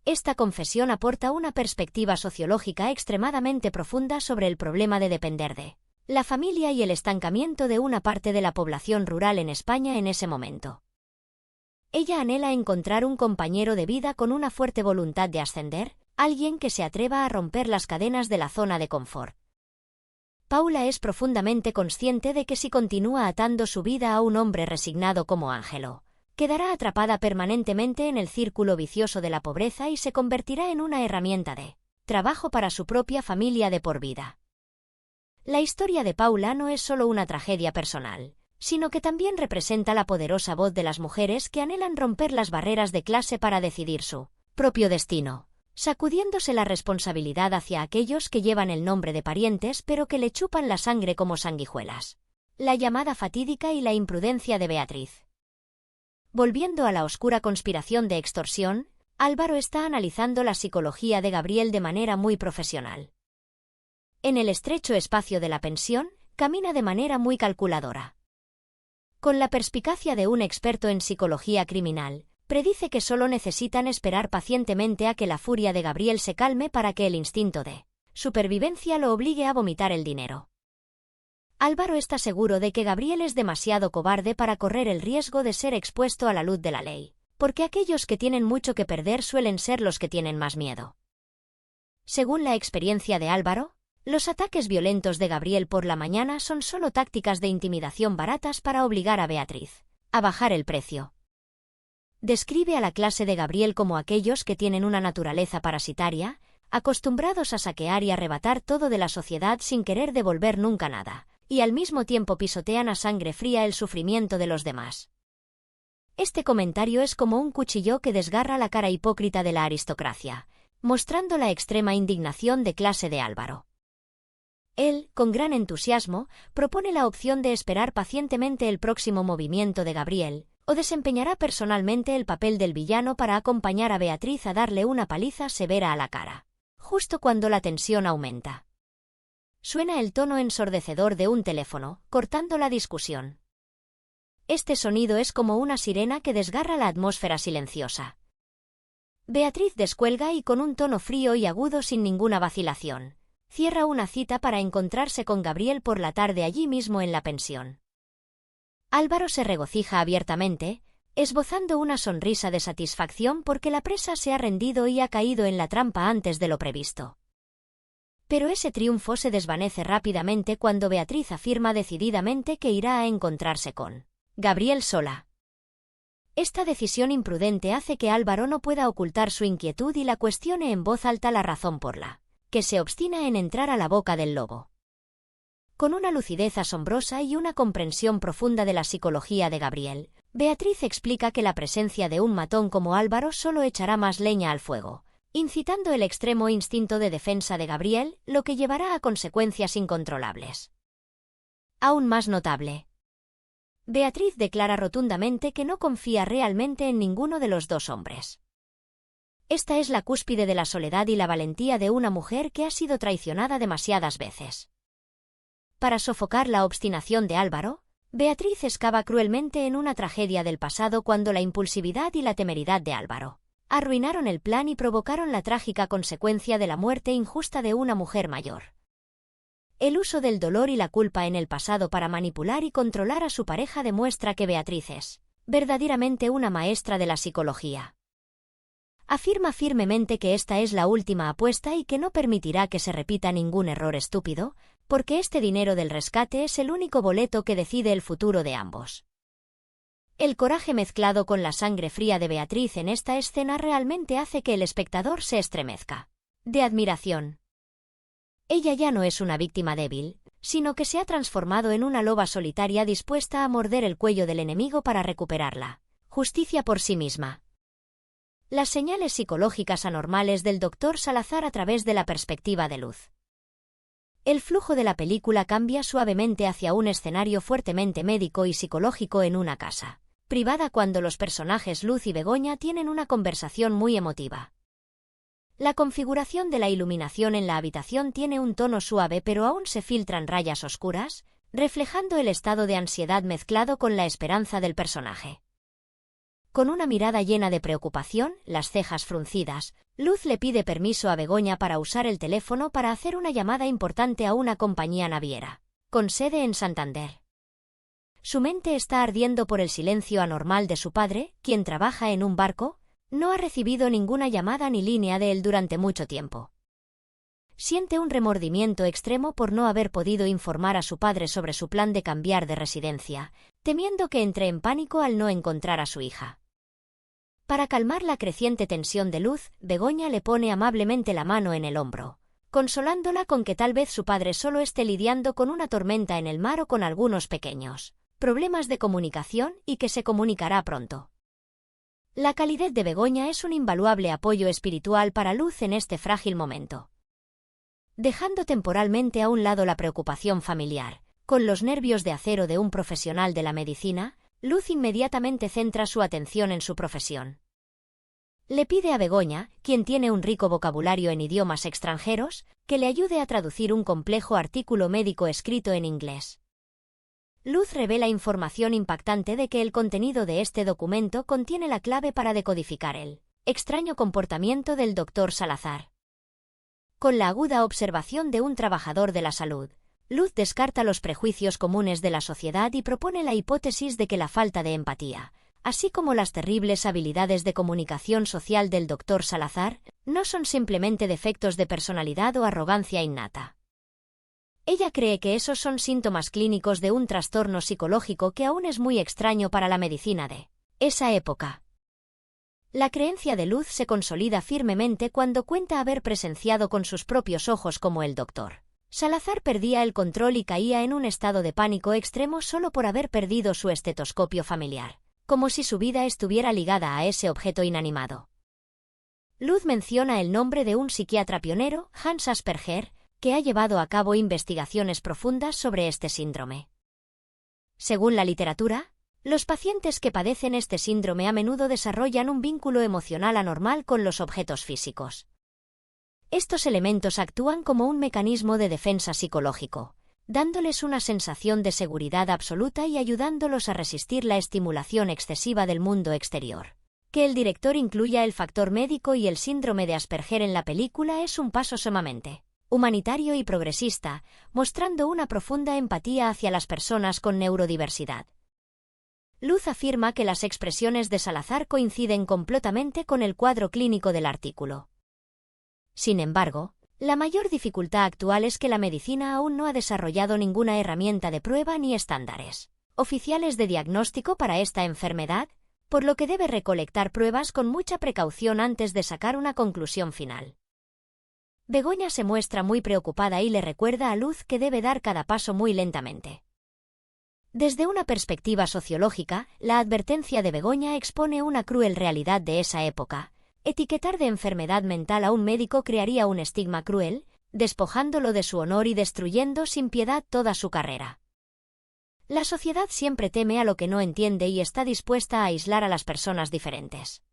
Esta confesión aporta una perspectiva sociológica extremadamente profunda sobre el problema de depender de la familia y el estancamiento de una parte de la población rural en España en ese momento. Ella anhela encontrar un compañero de vida con una fuerte voluntad de ascender, alguien que se atreva a romper las cadenas de la zona de confort. Paula es profundamente consciente de que si continúa atando su vida a un hombre resignado como Ángelo, quedará atrapada permanentemente en el círculo vicioso de la pobreza y se convertirá en una herramienta de trabajo para su propia familia de por vida. La historia de Paula no es solo una tragedia personal, sino que también representa la poderosa voz de las mujeres que anhelan romper las barreras de clase para decidir su propio destino, sacudiéndose la responsabilidad hacia aquellos que llevan el nombre de parientes pero que le chupan la sangre como sanguijuelas. La llamada fatídica y la imprudencia de Beatriz. Volviendo a la oscura conspiración de extorsión, Álvaro está analizando la psicología de Gabriel de manera muy profesional. En el estrecho espacio de la pensión, camina de manera muy calculadora. Con la perspicacia de un experto en psicología criminal, predice que solo necesitan esperar pacientemente a que la furia de Gabriel se calme para que el instinto de supervivencia lo obligue a vomitar el dinero. Álvaro está seguro de que Gabriel es demasiado cobarde para correr el riesgo de ser expuesto a la luz de la ley, porque aquellos que tienen mucho que perder suelen ser los que tienen más miedo. Según la experiencia de Álvaro, los ataques violentos de Gabriel por la mañana son solo tácticas de intimidación baratas para obligar a Beatriz a bajar el precio. Describe a la clase de Gabriel como aquellos que tienen una naturaleza parasitaria, acostumbrados a saquear y arrebatar todo de la sociedad sin querer devolver nunca nada, y al mismo tiempo pisotean a sangre fría el sufrimiento de los demás. Este comentario es como un cuchillo que desgarra la cara hipócrita de la aristocracia, mostrando la extrema indignación de clase de Álvaro. Él, con gran entusiasmo, propone la opción de esperar pacientemente el próximo movimiento de Gabriel, o desempeñará personalmente el papel del villano para acompañar a Beatriz a darle una paliza severa a la cara, justo cuando la tensión aumenta. Suena el tono ensordecedor de un teléfono, cortando la discusión. Este sonido es como una sirena que desgarra la atmósfera silenciosa. Beatriz descuelga y con un tono frío y agudo sin ninguna vacilación, cierra una cita para encontrarse con Gabriel por la tarde allí mismo en la pensión. Álvaro se regocija abiertamente, esbozando una sonrisa de satisfacción porque la presa se ha rendido y ha caído en la trampa antes de lo previsto. Pero ese triunfo se desvanece rápidamente cuando Beatriz afirma decididamente que irá a encontrarse con Gabriel sola. Esta decisión imprudente hace que Álvaro no pueda ocultar su inquietud y la cuestione en voz alta la razón por la que se obstina en entrar a la boca del lobo. Con una lucidez asombrosa y una comprensión profunda de la psicología de Gabriel, Beatriz explica que la presencia de un matón como Álvaro solo echará más leña al fuego, incitando el extremo instinto de defensa de Gabriel, lo que llevará a consecuencias incontrolables. Aún más notable. Beatriz declara rotundamente que no confía realmente en ninguno de los dos hombres. Esta es la cúspide de la soledad y la valentía de una mujer que ha sido traicionada demasiadas veces. Para sofocar la obstinación de Álvaro, Beatriz excava cruelmente en una tragedia del pasado cuando la impulsividad y la temeridad de Álvaro arruinaron el plan y provocaron la trágica consecuencia de la muerte injusta de una mujer mayor. El uso del dolor y la culpa en el pasado para manipular y controlar a su pareja demuestra que Beatriz es verdaderamente una maestra de la psicología. Afirma firmemente que esta es la última apuesta y que no permitirá que se repita ningún error estúpido, porque este dinero del rescate es el único boleto que decide el futuro de ambos. El coraje mezclado con la sangre fría de Beatriz en esta escena realmente hace que el espectador se estremezca de admiración. Ella ya no es una víctima débil, sino que se ha transformado en una loba solitaria dispuesta a morder el cuello del enemigo para recuperarla justicia por sí misma. Las señales psicológicas anormales del Dr. Salazar a través de la perspectiva de Luz. El flujo de la película cambia suavemente hacia un escenario fuertemente médico y psicológico en una casa privada cuando los personajes Luz y Begoña tienen una conversación muy emotiva. La configuración de la iluminación en la habitación tiene un tono suave pero aún se filtran rayas oscuras, reflejando el estado de ansiedad mezclado con la esperanza del personaje. Con una mirada llena de preocupación, las cejas fruncidas, Luz le pide permiso a Begoña para usar el teléfono para hacer una llamada importante a una compañía naviera, con sede en Santander. Su mente está ardiendo por el silencio anormal de su padre, quien trabaja en un barco, no ha recibido ninguna llamada ni línea de él durante mucho tiempo. Siente un remordimiento extremo por no haber podido informar a su padre sobre su plan de cambiar de residencia, temiendo que entre en pánico al no encontrar a su hija. Para calmar la creciente tensión de Luz, Begoña le pone amablemente la mano en el hombro, consolándola con que tal vez su padre solo esté lidiando con una tormenta en el mar o con algunos pequeños problemas de comunicación y que se comunicará pronto. La calidez de Begoña es un invaluable apoyo espiritual para Luz en este frágil momento. Dejando temporalmente a un lado la preocupación familiar, con los nervios de acero de un profesional de la medicina, Luz inmediatamente centra su atención en su profesión. Le pide a Begoña, quien tiene un rico vocabulario en idiomas extranjeros, que le ayude a traducir un complejo artículo médico escrito en inglés. Luz revela información impactante de que el contenido de este documento contiene la clave para decodificar el extraño comportamiento del Dr. Salazar. Con la aguda observación de un trabajador de la salud, Luz descarta los prejuicios comunes de la sociedad y propone la hipótesis de que la falta de empatía, así como las terribles habilidades de comunicación social del Dr. Salazar, no son simplemente defectos de personalidad o arrogancia innata. Ella cree que esos son síntomas clínicos de un trastorno psicológico que aún es muy extraño para la medicina de esa época. La creencia de Luz se consolida firmemente cuando cuenta haber presenciado con sus propios ojos cómo el doctor Salazar perdía el control y caía en un estado de pánico extremo solo por haber perdido su estetoscopio familiar, como si su vida estuviera ligada a ese objeto inanimado. Luz menciona el nombre de un psiquiatra pionero, Hans Asperger, que ha llevado a cabo investigaciones profundas sobre este síndrome. Según la literatura, los pacientes que padecen este síndrome a menudo desarrollan un vínculo emocional anormal con los objetos físicos. Estos elementos actúan como un mecanismo de defensa psicológico, dándoles una sensación de seguridad absoluta y ayudándolos a resistir la estimulación excesiva del mundo exterior. Que el director incluya el factor médico y el síndrome de Asperger en la película es un paso sumamente humanitario y progresista, mostrando una profunda empatía hacia las personas con neurodiversidad. Luz afirma que las expresiones de Salazar coinciden completamente con el cuadro clínico del artículo. Sin embargo, la mayor dificultad actual es que la medicina aún no ha desarrollado ninguna herramienta de prueba ni estándares oficiales de diagnóstico para esta enfermedad, por lo que debe recolectar pruebas con mucha precaución antes de sacar una conclusión final. Begoña se muestra muy preocupada y le recuerda a Luz que debe dar cada paso muy lentamente. Desde una perspectiva sociológica, la advertencia de Begoña expone una cruel realidad de esa época. Etiquetar de enfermedad mental a un médico crearía un estigma cruel, despojándolo de su honor y destruyendo sin piedad toda su carrera. La sociedad siempre teme a lo que no entiende y está dispuesta a aislar a las personas diferentes.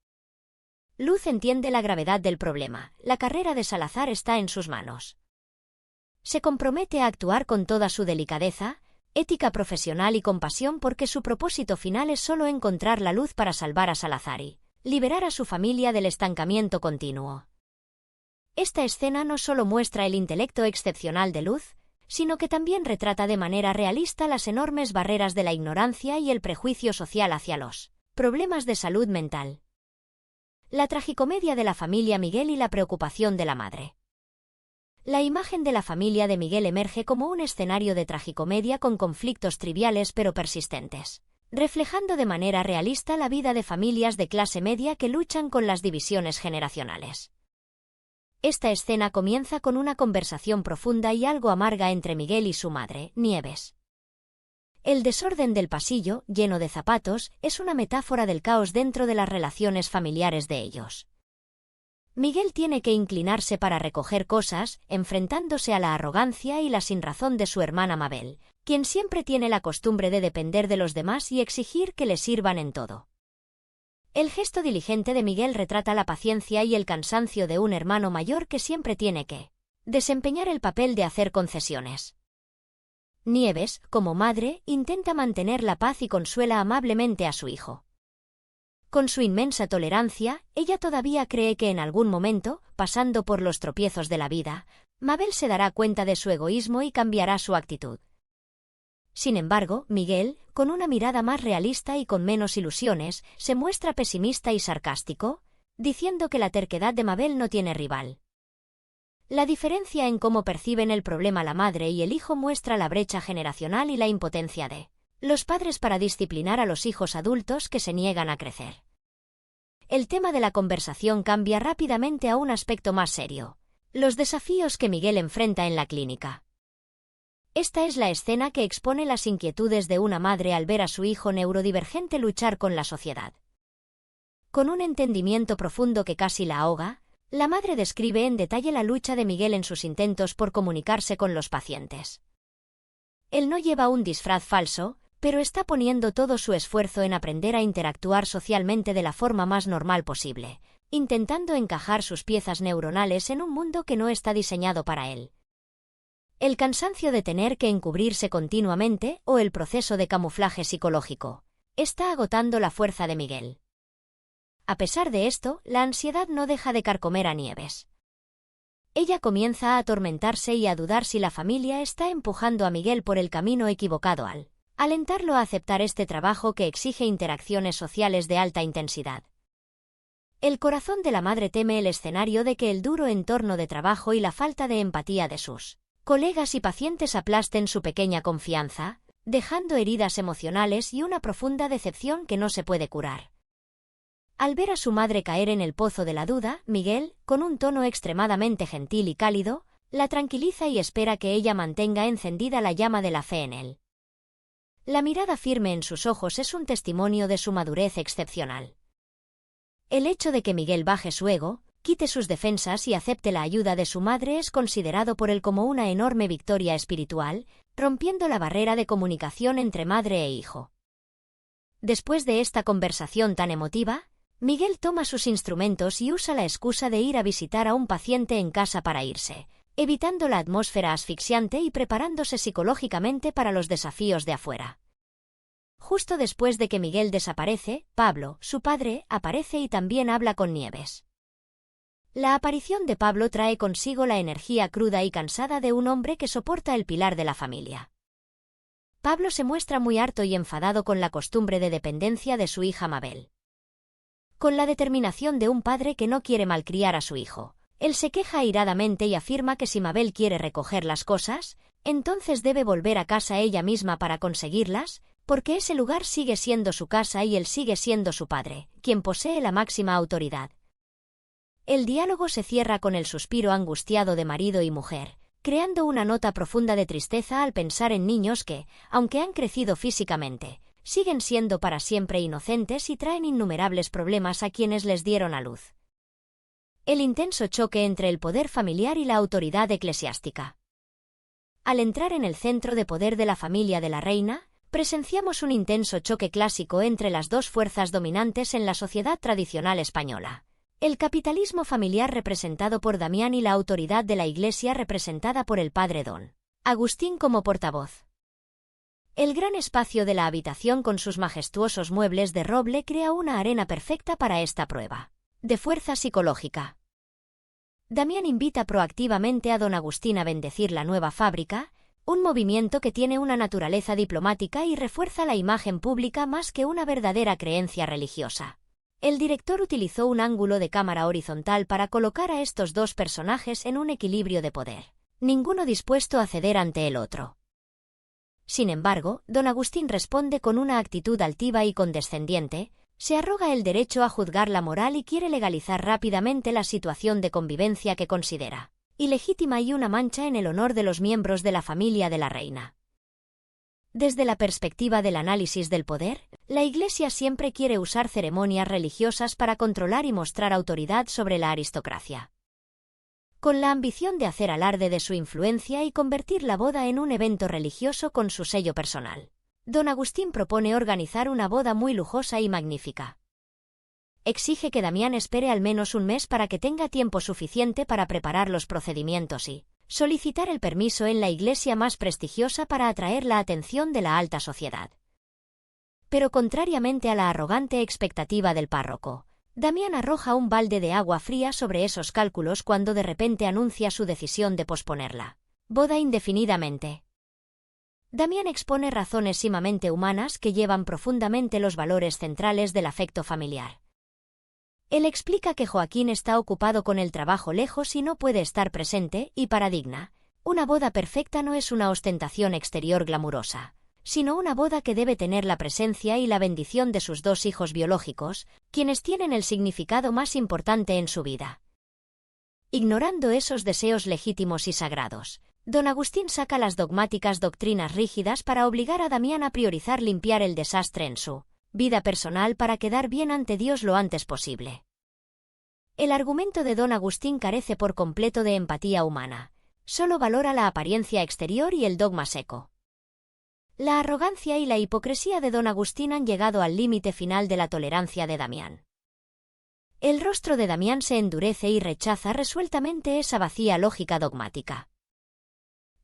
Luz entiende la gravedad del problema. La carrera de Salazar está en sus manos. Se compromete a actuar con toda su delicadeza, ética profesional y compasión porque su propósito final es solo encontrar la luz para salvar a Salazar y liberar a su familia del estancamiento continuo. Esta escena no solo muestra el intelecto excepcional de Luz, sino que también retrata de manera realista las enormes barreras de la ignorancia y el prejuicio social hacia los problemas de salud mental. La tragicomedia de la familia Miguel y la preocupación de la madre. La imagen de la familia de Miguel emerge como un escenario de tragicomedia con conflictos triviales pero persistentes, reflejando de manera realista la vida de familias de clase media que luchan con las divisiones generacionales. Esta escena comienza con una conversación profunda y algo amarga entre Miguel y su madre, Nieves. El desorden del pasillo, lleno de zapatos, es una metáfora del caos dentro de las relaciones familiares de ellos. Miguel tiene que inclinarse para recoger cosas, enfrentándose a la arrogancia y la sinrazón de su hermana Mabel, quien siempre tiene la costumbre de depender de los demás y exigir que le sirvan en todo. El gesto diligente de Miguel retrata la paciencia y el cansancio de un hermano mayor que siempre tiene que desempeñar el papel de hacer concesiones. Nieves, como madre, intenta mantener la paz y consuela amablemente a su hijo. Con su inmensa tolerancia, ella todavía cree que en algún momento, pasando por los tropiezos de la vida, Mabel se dará cuenta de su egoísmo y cambiará su actitud. Sin embargo, Miguel, con una mirada más realista y con menos ilusiones, se muestra pesimista y sarcástico, diciendo que la terquedad de Mabel no tiene rival. La diferencia en cómo perciben el problema la madre y el hijo muestra la brecha generacional y la impotencia de los padres para disciplinar a los hijos adultos que se niegan a crecer. El tema de la conversación cambia rápidamente a un aspecto más serio: los desafíos que Miguel enfrenta en la clínica. Esta es la escena que expone las inquietudes de una madre al ver a su hijo neurodivergente luchar con la sociedad. Con un entendimiento profundo que casi la ahoga, la madre describe en detalle la lucha de Miguel en sus intentos por comunicarse con los pacientes. Él no lleva un disfraz falso, pero está poniendo todo su esfuerzo en aprender a interactuar socialmente de la forma más normal posible, intentando encajar sus piezas neuronales en un mundo que no está diseñado para él. El cansancio de tener que encubrirse continuamente, o el proceso de camuflaje psicológico, está agotando la fuerza de Miguel. A pesar de esto, la ansiedad no deja de carcomer a Nieves. Ella comienza a atormentarse y a dudar si la familia está empujando a Miguel por el camino equivocado al alentarlo a aceptar este trabajo que exige interacciones sociales de alta intensidad. El corazón de la madre teme el escenario de que el duro entorno de trabajo y la falta de empatía de sus colegas y pacientes aplasten su pequeña confianza, dejando heridas emocionales y una profunda decepción que no se puede curar. Al ver a su madre caer en el pozo de la duda, Miguel, con un tono extremadamente gentil y cálido, la tranquiliza y espera que ella mantenga encendida la llama de la fe en él. La mirada firme en sus ojos es un testimonio de su madurez excepcional. El hecho de que Miguel baje su ego, quite sus defensas y acepte la ayuda de su madre es considerado por él como una enorme victoria espiritual, rompiendo la barrera de comunicación entre madre e hijo. Después de esta conversación tan emotiva, Miguel toma sus instrumentos y usa la excusa de ir a visitar a un paciente en casa para irse, evitando la atmósfera asfixiante y preparándose psicológicamente para los desafíos de afuera. Justo después de que Miguel desaparece, Pablo, su padre, aparece y también habla con Nieves. La aparición de Pablo trae consigo la energía cruda y cansada de un hombre que soporta el pilar de la familia. Pablo se muestra muy harto y enfadado con la costumbre de dependencia de su hija Mabel. Con la determinación de un padre que no quiere malcriar a su hijo, él se queja airadamente y afirma que si Mabel quiere recoger las cosas, entonces debe volver a casa ella misma para conseguirlas, porque ese lugar sigue siendo su casa y él sigue siendo su padre, quien posee la máxima autoridad. El diálogo se cierra con el suspiro angustiado de marido y mujer, creando una nota profunda de tristeza al pensar en niños que, aunque han crecido físicamente, siguen siendo para siempre inocentes y traen innumerables problemas a quienes les dieron a luz. El intenso choque entre el poder familiar y la autoridad eclesiástica. Al entrar en el centro de poder de la familia de la reina, presenciamos un intenso choque clásico entre las dos fuerzas dominantes en la sociedad tradicional española. El capitalismo familiar representado por Damián y la autoridad de la Iglesia representada por el padre Don Agustín como portavoz. El gran espacio de la habitación con sus majestuosos muebles de roble crea una arena perfecta para esta prueba de fuerza psicológica. Damián invita proactivamente a Don Agustín a bendecir la nueva fábrica, un movimiento que tiene una naturaleza diplomática y refuerza la imagen pública más que una verdadera creencia religiosa. El director utilizó un ángulo de cámara horizontal para colocar a estos dos personajes en un equilibrio de poder, ninguno dispuesto a ceder ante el otro. Sin embargo, Don Agustín responde con una actitud altiva y condescendiente, se arroga el derecho a juzgar la moral y quiere legalizar rápidamente la situación de convivencia que considera ilegítima y una mancha en el honor de los miembros de la familia de la reina. Desde la perspectiva del análisis del poder, la Iglesia siempre quiere usar ceremonias religiosas para controlar y mostrar autoridad sobre la aristocracia. Con la ambición de hacer alarde de su influencia y convertir la boda en un evento religioso con su sello personal, Don Agustín propone organizar una boda muy lujosa y magnífica. Exige que Damián espere al menos un mes para que tenga tiempo suficiente para preparar los procedimientos y solicitar el permiso en la iglesia más prestigiosa para atraer la atención de la alta sociedad. Pero contrariamente a la arrogante expectativa del párroco, Damián arroja un balde de agua fría sobre esos cálculos cuando de repente anuncia su decisión de posponer la boda indefinidamente. Damián expone razones sumamente humanas que llevan profundamente los valores centrales del afecto familiar. Él explica que Joaquín está ocupado con el trabajo lejos y no puede estar presente, y para Digna, una boda perfecta no es una ostentación exterior glamurosa, sino una boda que debe tener la presencia y la bendición de sus dos hijos biológicos, quienes tienen el significado más importante en su vida. Ignorando esos deseos legítimos y sagrados, Don Agustín saca las dogmáticas doctrinas rígidas para obligar a Damián a priorizar limpiar el desastre en su vida personal para quedar bien ante Dios lo antes posible. El argumento de Don Agustín carece por completo de empatía humana, solo valora la apariencia exterior y el dogma seco. La arrogancia y la hipocresía de Don Agustín han llegado al límite final de la tolerancia de Damián. El rostro de Damián se endurece y rechaza resueltamente esa vacía lógica dogmática.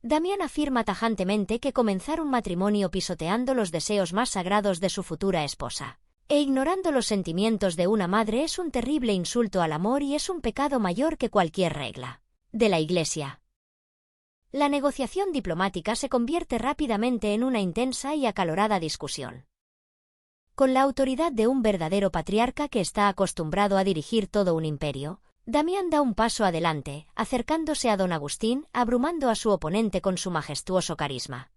Damián afirma tajantemente que comenzar un matrimonio pisoteando los deseos más sagrados de su futura esposa e ignorando los sentimientos de una madre es un terrible insulto al amor y es un pecado mayor que cualquier regla de la Iglesia. La negociación diplomática se convierte rápidamente en una intensa y acalorada discusión. Con la autoridad de un verdadero patriarca que está acostumbrado a dirigir todo un imperio, Damián da un paso adelante, acercándose a don Agustín, abrumando a su oponente con su majestuoso carisma.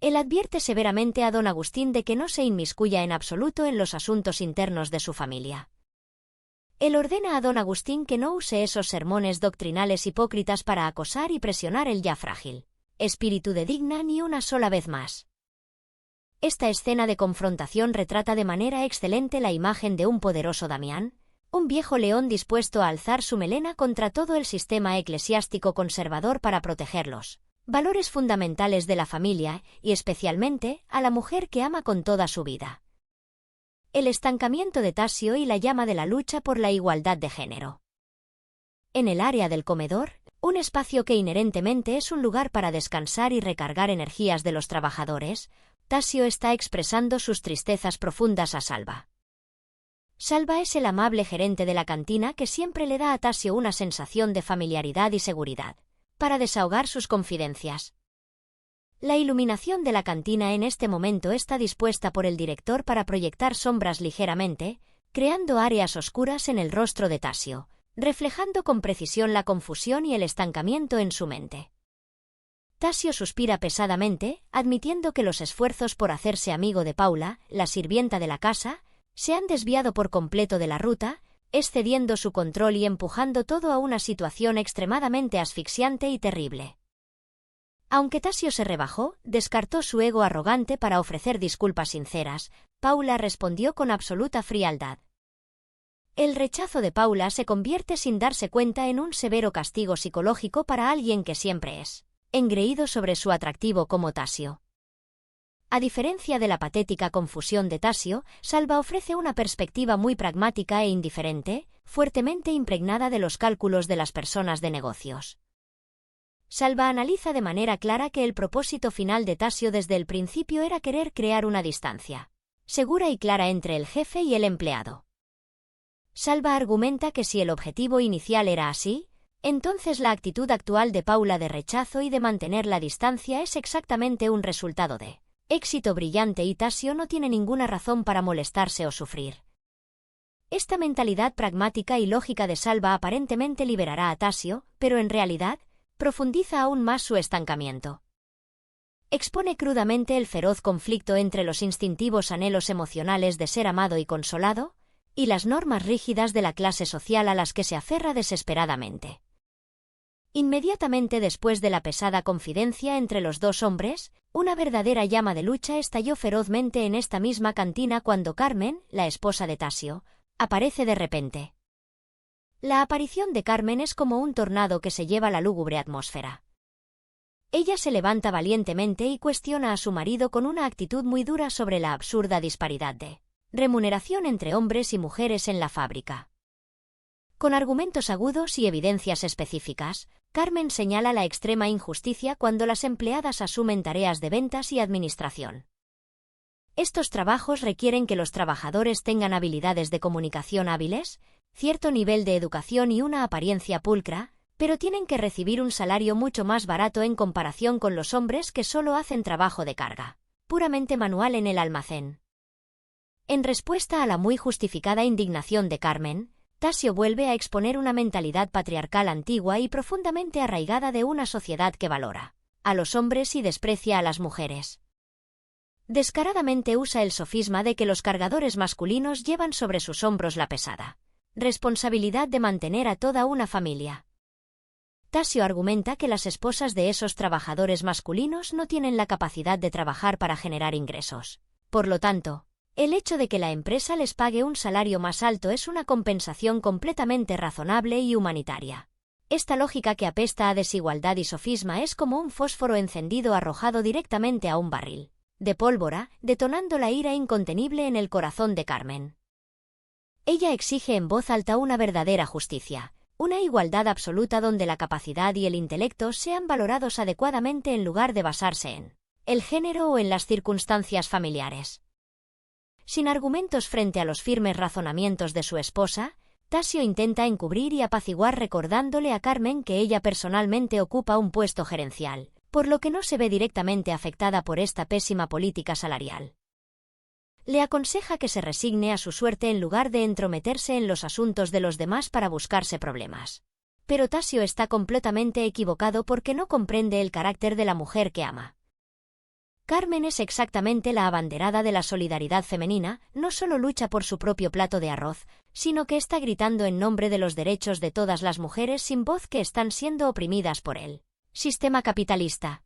Él advierte severamente a don Agustín de que no se inmiscuya en absoluto en los asuntos internos de su familia. Él ordena a don Agustín que no use esos sermones doctrinales hipócritas para acosar y presionar el ya frágil espíritu de Digna ni una sola vez más. Esta escena de confrontación retrata de manera excelente la imagen de un poderoso Damián, un viejo león dispuesto a alzar su melena contra todo el sistema eclesiástico conservador para protegerlos valores fundamentales de la familia y especialmente a la mujer que ama con toda su vida. El estancamiento de Tasio y la llama de la lucha por la igualdad de género. En el área del comedor, un espacio que inherentemente es un lugar para descansar y recargar energías de los trabajadores, Tasio está expresando sus tristezas profundas a Salva. Salva es el amable gerente de la cantina que siempre le da a Tasio una sensación de familiaridad y seguridad, para desahogar sus confidencias. La iluminación de la cantina en este momento está dispuesta por el director para proyectar sombras ligeramente, creando áreas oscuras en el rostro de Tasio, reflejando con precisión la confusión y el estancamiento en su mente. Tasio suspira pesadamente, admitiendo que los esfuerzos por hacerse amigo de Paula, la sirvienta de la casa, se han desviado por completo de la ruta, excediendo su control y empujando todo a una situación extremadamente asfixiante y terrible. Aunque Tasio se rebajó, descartó su ego arrogante para ofrecer disculpas sinceras, Paula respondió con absoluta frialdad. El rechazo de Paula se convierte sin darse cuenta en un severo castigo psicológico para alguien que siempre es engreído sobre su atractivo como Tasio. A diferencia de la patética confusión de Tasio, Salva ofrece una perspectiva muy pragmática e indiferente, fuertemente impregnada de los cálculos de las personas de negocios. Salva analiza de manera clara que el propósito final de Tasio desde el principio era querer crear una distancia segura y clara entre el jefe y el empleado. Salva argumenta que si el objetivo inicial era así, entonces la actitud actual de Paula de rechazo y de mantener la distancia es exactamente un resultado de éxito brillante y Tasio no tiene ninguna razón para molestarse o sufrir. Esta mentalidad pragmática y lógica de Salva aparentemente liberará a Tasio, pero en realidad, profundiza aún más su estancamiento. Expone crudamente el feroz conflicto entre los instintivos anhelos emocionales de ser amado y consolado, y las normas rígidas de la clase social a las que se aferra desesperadamente. Inmediatamente después de la pesada confidencia entre los dos hombres, una verdadera llama de lucha estalló ferozmente en esta misma cantina cuando Carmen, la esposa de Tasio, aparece de repente. La aparición de Carmen es como un tornado que se lleva la lúgubre atmósfera. Ella se levanta valientemente y cuestiona a su marido con una actitud muy dura sobre la absurda disparidad de remuneración entre hombres y mujeres en la fábrica. Con argumentos agudos y evidencias específicas, Carmen señala la extrema injusticia cuando las empleadas asumen tareas de ventas y administración. Estos trabajos requieren que los trabajadores tengan habilidades de comunicación hábiles, cierto nivel de educación y una apariencia pulcra, pero tienen que recibir un salario mucho más barato en comparación con los hombres que solo hacen trabajo de carga puramente manual en el almacén. En respuesta a la muy justificada indignación de Carmen, Tasio vuelve a exponer una mentalidad patriarcal antigua y profundamente arraigada de una sociedad que valora a los hombres y desprecia a las mujeres. Descaradamente usa el sofisma de que los cargadores masculinos llevan sobre sus hombros la pesada responsabilidad de mantener a toda una familia. Tasio argumenta que las esposas de esos trabajadores masculinos no tienen la capacidad de trabajar para generar ingresos. Por lo tanto, el hecho de que la empresa les pague un salario más alto es una compensación completamente razonable y humanitaria. Esta lógica que apesta a desigualdad y sofisma es como un fósforo encendido arrojado directamente a un barril de pólvora, detonando la ira incontenible en el corazón de Carmen. Ella exige en voz alta una verdadera justicia, una igualdad absoluta donde la capacidad y el intelecto sean valorados adecuadamente en lugar de basarse en el género o en las circunstancias familiares. Sin argumentos frente a los firmes razonamientos de su esposa, Tasio intenta encubrir y apaciguar recordándole a Carmen que ella personalmente ocupa un puesto gerencial, por lo que no se ve directamente afectada por esta pésima política salarial. Le aconseja que se resigne a su suerte en lugar de entrometerse en los asuntos de los demás para buscarse problemas. Pero Tasio está completamente equivocado porque no comprende el carácter de la mujer que ama. Carmen es exactamente la abanderada de la solidaridad femenina, no solo lucha por su propio plato de arroz, sino que está gritando en nombre de los derechos de todas las mujeres sin voz que están siendo oprimidas por él. Sistema capitalista.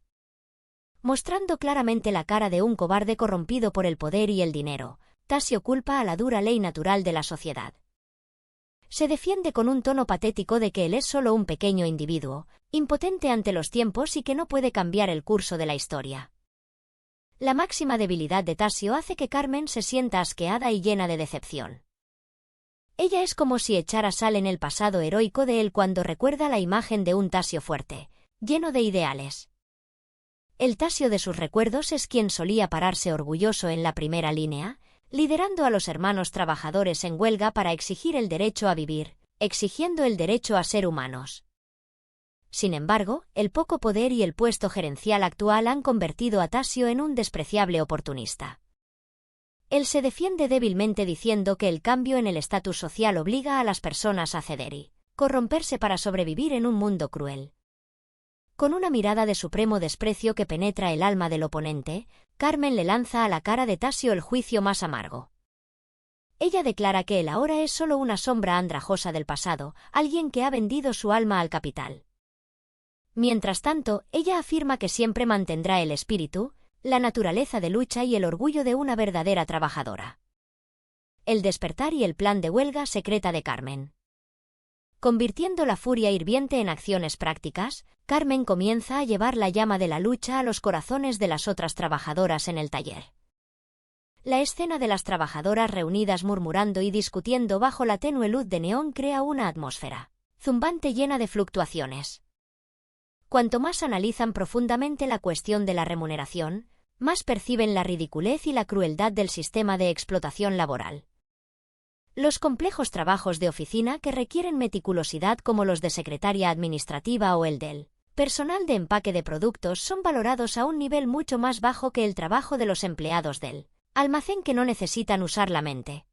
Mostrando claramente la cara de un cobarde corrompido por el poder y el dinero, Tasio culpa a la dura ley natural de la sociedad. Se defiende con un tono patético de que él es solo un pequeño individuo, impotente ante los tiempos y que no puede cambiar el curso de la historia. La máxima debilidad de Tasio hace que Carmen se sienta asqueada y llena de decepción. Ella es como si echara sal en el pasado heroico de él cuando recuerda la imagen de un Tasio fuerte, lleno de ideales. El Tasio de sus recuerdos es quien solía pararse orgulloso en la primera línea, liderando a los hermanos trabajadores en huelga para exigir el derecho a vivir, exigiendo el derecho a ser humanos. Sin embargo, el poco poder y el puesto gerencial actual han convertido a Tasio en un despreciable oportunista. Él se defiende débilmente diciendo que el cambio en el estatus social obliga a las personas a ceder y corromperse para sobrevivir en un mundo cruel. Con una mirada de supremo desprecio que penetra el alma del oponente, Carmen le lanza a la cara de Tasio el juicio más amargo. Ella declara que él ahora es solo una sombra andrajosa del pasado, alguien que ha vendido su alma al capital. Mientras tanto, ella afirma que siempre mantendrá el espíritu, la naturaleza de lucha y el orgullo de una verdadera trabajadora. El despertar y el plan de huelga secreta de Carmen. Convirtiendo la furia hirviente en acciones prácticas, Carmen comienza a llevar la llama de la lucha a los corazones de las otras trabajadoras en el taller. La escena de las trabajadoras reunidas murmurando y discutiendo bajo la tenue luz de neón crea una atmósfera zumbante llena de fluctuaciones. Cuanto más analizan profundamente la cuestión de la remuneración, más perciben la ridiculez y la crueldad del sistema de explotación laboral. Los complejos trabajos de oficina que requieren meticulosidad como los de secretaria administrativa o el del personal de empaque de productos son valorados a un nivel mucho más bajo que el trabajo de los empleados del almacén que no necesitan usar la mente.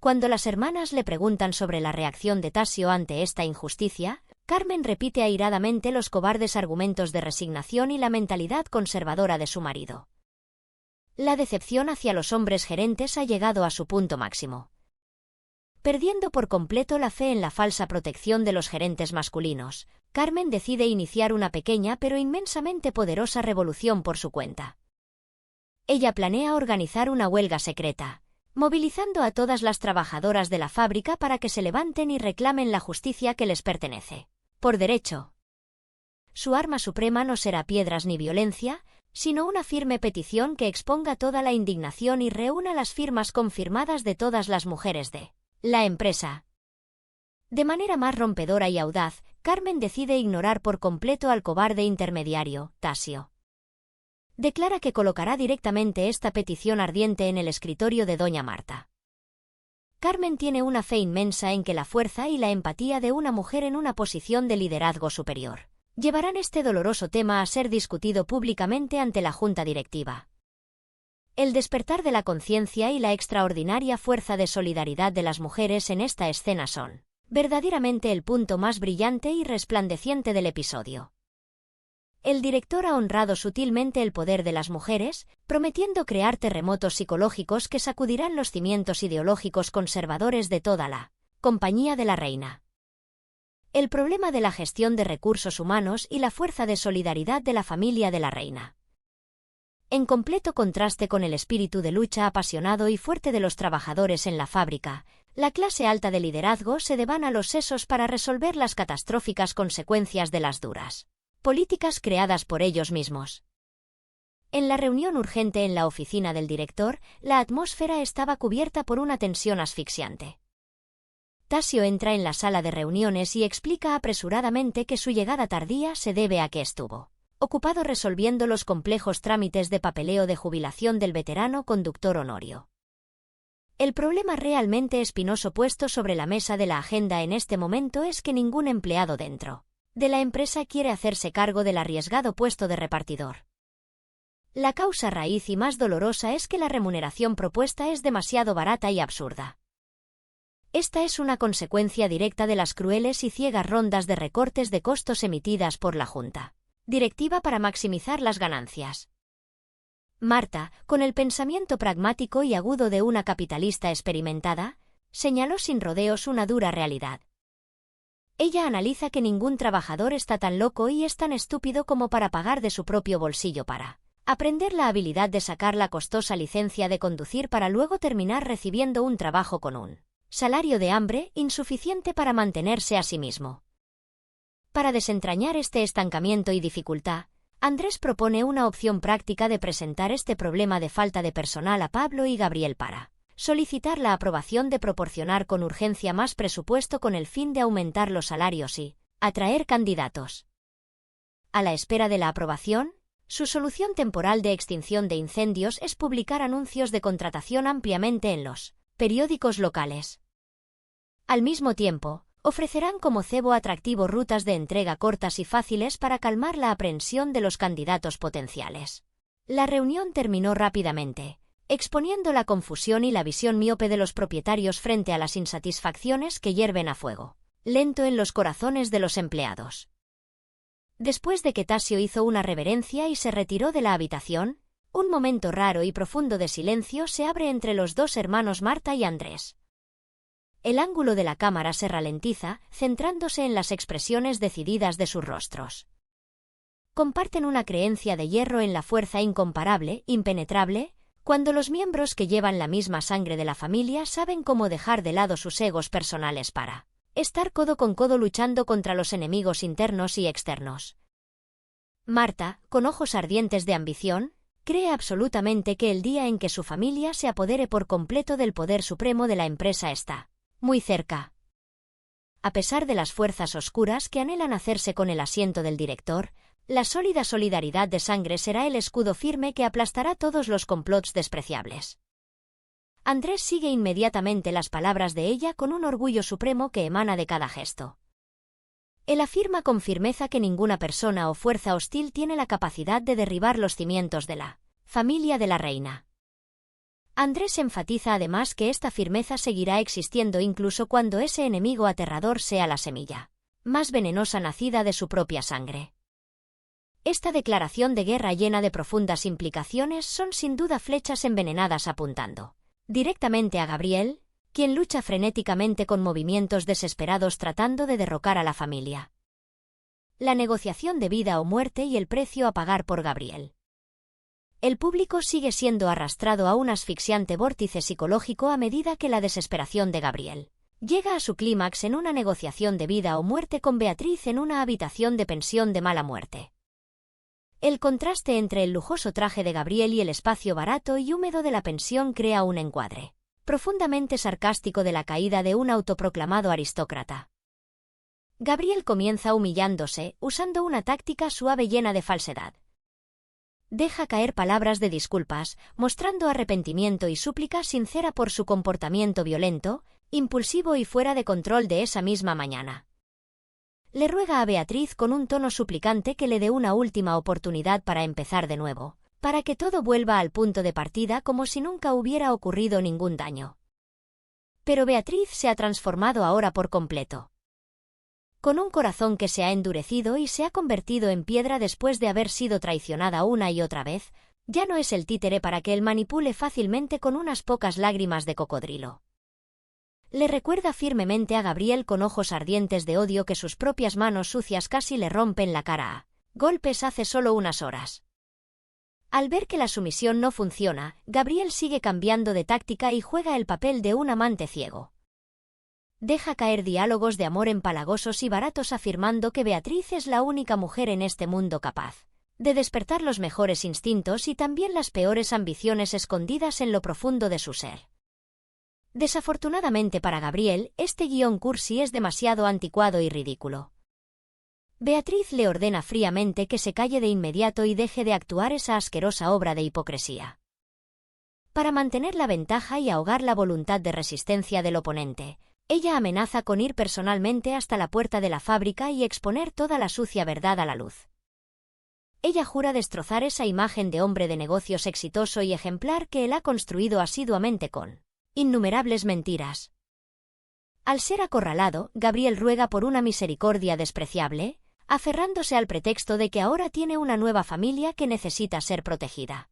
Cuando las hermanas le preguntan sobre la reacción de Tasio ante esta injusticia, Carmen repite airadamente los cobardes argumentos de resignación y la mentalidad conservadora de su marido. La decepción hacia los hombres gerentes ha llegado a su punto máximo. Perdiendo por completo la fe en la falsa protección de los gerentes masculinos, Carmen decide iniciar una pequeña pero inmensamente poderosa revolución por su cuenta. Ella planea organizar una huelga secreta, movilizando a todas las trabajadoras de la fábrica para que se levanten y reclamen la justicia que les pertenece, por derecho. Su arma suprema no será piedras ni violencia, sino una firme petición que exponga toda la indignación y reúna las firmas confirmadas de todas las mujeres de la empresa. De manera más rompedora y audaz, Carmen decide ignorar por completo al cobarde intermediario, Tasio. Declara que colocará directamente esta petición ardiente en el escritorio de doña Marta. Carmen tiene una fe inmensa en que la fuerza y la empatía de una mujer en una posición de liderazgo superior llevarán este doloroso tema a ser discutido públicamente ante la junta directiva. El despertar de la conciencia y la extraordinaria fuerza de solidaridad de las mujeres en esta escena son verdaderamente el punto más brillante y resplandeciente del episodio. El director ha honrado sutilmente el poder de las mujeres, prometiendo crear terremotos psicológicos que sacudirán los cimientos ideológicos conservadores de toda la compañía de la reina. El problema de la gestión de recursos humanos y la fuerza de solidaridad de la familia de la reina. En completo contraste con el espíritu de lucha apasionado y fuerte de los trabajadores en la fábrica, la clase alta de liderazgo se devana los sesos para resolver las catastróficas consecuencias de las duras políticas creadas por ellos mismos. En la reunión urgente en la oficina del director, la atmósfera estaba cubierta por una tensión asfixiante. Tasio entra en la sala de reuniones y explica apresuradamente que su llegada tardía se debe a que estuvo ocupado resolviendo los complejos trámites de papeleo de jubilación del veterano conductor Honorio. El problema realmente espinoso puesto sobre la mesa de la agenda en este momento es que ningún empleado dentro de la empresa quiere hacerse cargo del arriesgado puesto de repartidor. La causa raíz y más dolorosa es que la remuneración propuesta es demasiado barata y absurda. Esta es una consecuencia directa de las crueles y ciegas rondas de recortes de costos emitidas por la Junta Directiva para maximizar las ganancias. Marta, con el pensamiento pragmático y agudo de una capitalista experimentada, señaló sin rodeos una dura realidad. Ella analiza que ningún trabajador está tan loco y es tan estúpido como para pagar de su propio bolsillo para aprender la habilidad de sacar la costosa licencia de conducir para luego terminar recibiendo un trabajo con un salario de hambre insuficiente para mantenerse a sí mismo. Para desentrañar este estancamiento y dificultad, Andrés propone una opción práctica de presentar este problema de falta de personal a Pablo y Gabriel para solicitar la aprobación de proporcionar con urgencia más presupuesto con el fin de aumentar los salarios y atraer candidatos. A la espera de la aprobación, su solución temporal de extinción de incendios es publicar anuncios de contratación ampliamente en los periódicos locales. Al mismo tiempo, ofrecerán como cebo atractivo rutas de entrega cortas y fáciles para calmar la aprensión de los candidatos potenciales. La reunión terminó rápidamente, exponiendo la confusión y la visión miope de los propietarios frente a las insatisfacciones que hierven a fuego lento en los corazones de los empleados. Después de que Tasio hizo una reverencia y se retiró de la habitación, un momento raro y profundo de silencio se abre entre los dos hermanos Marta y Andrés. El ángulo de la cámara se ralentiza, centrándose en las expresiones decididas de sus rostros. Comparten una creencia de hierro en la fuerza incomparable, impenetrable, cuando los miembros que llevan la misma sangre de la familia saben cómo dejar de lado sus egos personales para estar codo con codo luchando contra los enemigos internos y externos. Marta, con ojos ardientes de ambición, cree absolutamente que el día en que su familia se apodere por completo del poder supremo de la empresa está muy cerca. A pesar de las fuerzas oscuras que anhelan hacerse con el asiento del director, la sólida solidaridad de sangre será el escudo firme que aplastará todos los complots despreciables. Andrés sigue inmediatamente las palabras de ella con un orgullo supremo que emana de cada gesto. Él afirma con firmeza que ninguna persona o fuerza hostil tiene la capacidad de derribar los cimientos de la familia de la reina. Andrés enfatiza además que esta firmeza seguirá existiendo incluso cuando ese enemigo aterrador sea la semilla más venenosa nacida de su propia sangre. Esta declaración de guerra llena de profundas implicaciones son sin duda flechas envenenadas apuntando directamente a Gabriel, quien lucha frenéticamente con movimientos desesperados tratando de derrocar a la familia. La negociación de vida o muerte y el precio a pagar por Gabriel. El público sigue siendo arrastrado a un asfixiante vórtice psicológico a medida que la desesperación de Gabriel llega a su clímax en una negociación de vida o muerte con Beatriz en una habitación de pensión de mala muerte. El contraste entre el lujoso traje de Gabriel y el espacio barato y húmedo de la pensión crea un encuadre profundamente sarcástico de la caída de un autoproclamado aristócrata. Gabriel comienza humillándose, usando una táctica suave llena de falsedad. Deja caer palabras de disculpas, mostrando arrepentimiento y súplica sincera por su comportamiento violento, impulsivo y fuera de control de esa misma mañana. Le ruega a Beatriz con un tono suplicante que le dé una última oportunidad para empezar de nuevo, para que todo vuelva al punto de partida como si nunca hubiera ocurrido ningún daño. Pero Beatriz se ha transformado ahora por completo. Con un corazón que se ha endurecido y se ha convertido en piedra después de haber sido traicionada una y otra vez, ya no es el títere para que él manipule fácilmente con unas pocas lágrimas de cocodrilo. Le recuerda firmemente a Gabriel con ojos ardientes de odio que sus propias manos sucias casi le rompen la cara a golpes hace solo unas horas. Al ver que la sumisión no funciona, Gabriel sigue cambiando de táctica y juega el papel de un amante ciego. Deja caer diálogos de amor empalagosos y baratos afirmando que Beatriz es la única mujer en este mundo capaz de despertar los mejores instintos y también las peores ambiciones escondidas en lo profundo de su ser. Desafortunadamente para Gabriel, este guión cursi es demasiado anticuado y ridículo. Beatriz le ordena fríamente que se calle de inmediato y deje de actuar esa asquerosa obra de hipocresía. Para mantener la ventaja y ahogar la voluntad de resistencia del oponente, ella amenaza con ir personalmente hasta la puerta de la fábrica y exponer toda la sucia verdad a la luz. Ella jura destrozar esa imagen de hombre de negocios exitoso y ejemplar que él ha construido asiduamente con innumerables mentiras. Al ser acorralado, Gabriel ruega por una misericordia despreciable, aferrándose al pretexto de que ahora tiene una nueva familia que necesita ser protegida.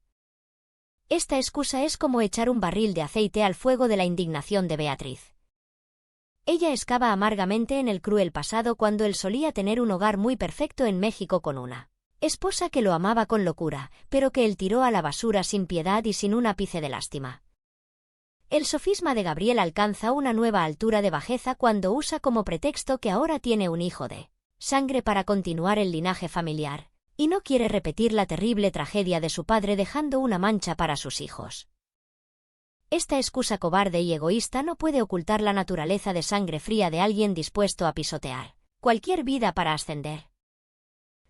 Esta excusa es como echar un barril de aceite al fuego de la indignación de Beatriz. Ella excava amargamente en el cruel pasado cuando él solía tener un hogar muy perfecto en México con una esposa que lo amaba con locura, pero que él tiró a la basura sin piedad y sin un ápice de lástima. El sofisma de Gabriel alcanza una nueva altura de bajeza cuando usa como pretexto que ahora tiene un hijo de sangre para continuar el linaje familiar, y no quiere repetir la terrible tragedia de su padre dejando una mancha para sus hijos. Esta excusa cobarde y egoísta no puede ocultar la naturaleza de sangre fría de alguien dispuesto a pisotear cualquier vida para ascender.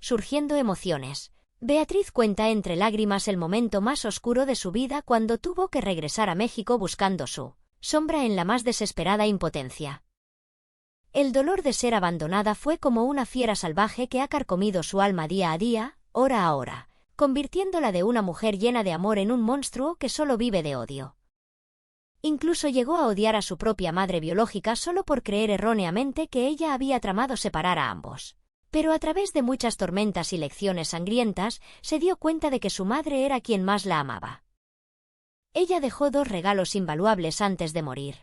Surgiendo emociones, Beatriz cuenta entre lágrimas el momento más oscuro de su vida cuando tuvo que regresar a México buscando su sombra en la más desesperada impotencia. El dolor de ser abandonada fue como una fiera salvaje que ha carcomido su alma día a día, hora a hora, convirtiéndola de una mujer llena de amor en un monstruo que solo vive de odio. Incluso llegó a odiar a su propia madre biológica solo por creer erróneamente que ella había tramado separar a ambos. Pero a través de muchas tormentas y lecciones sangrientas, se dio cuenta de que su madre era quien más la amaba. Ella dejó 2 regalos invaluables antes de morir.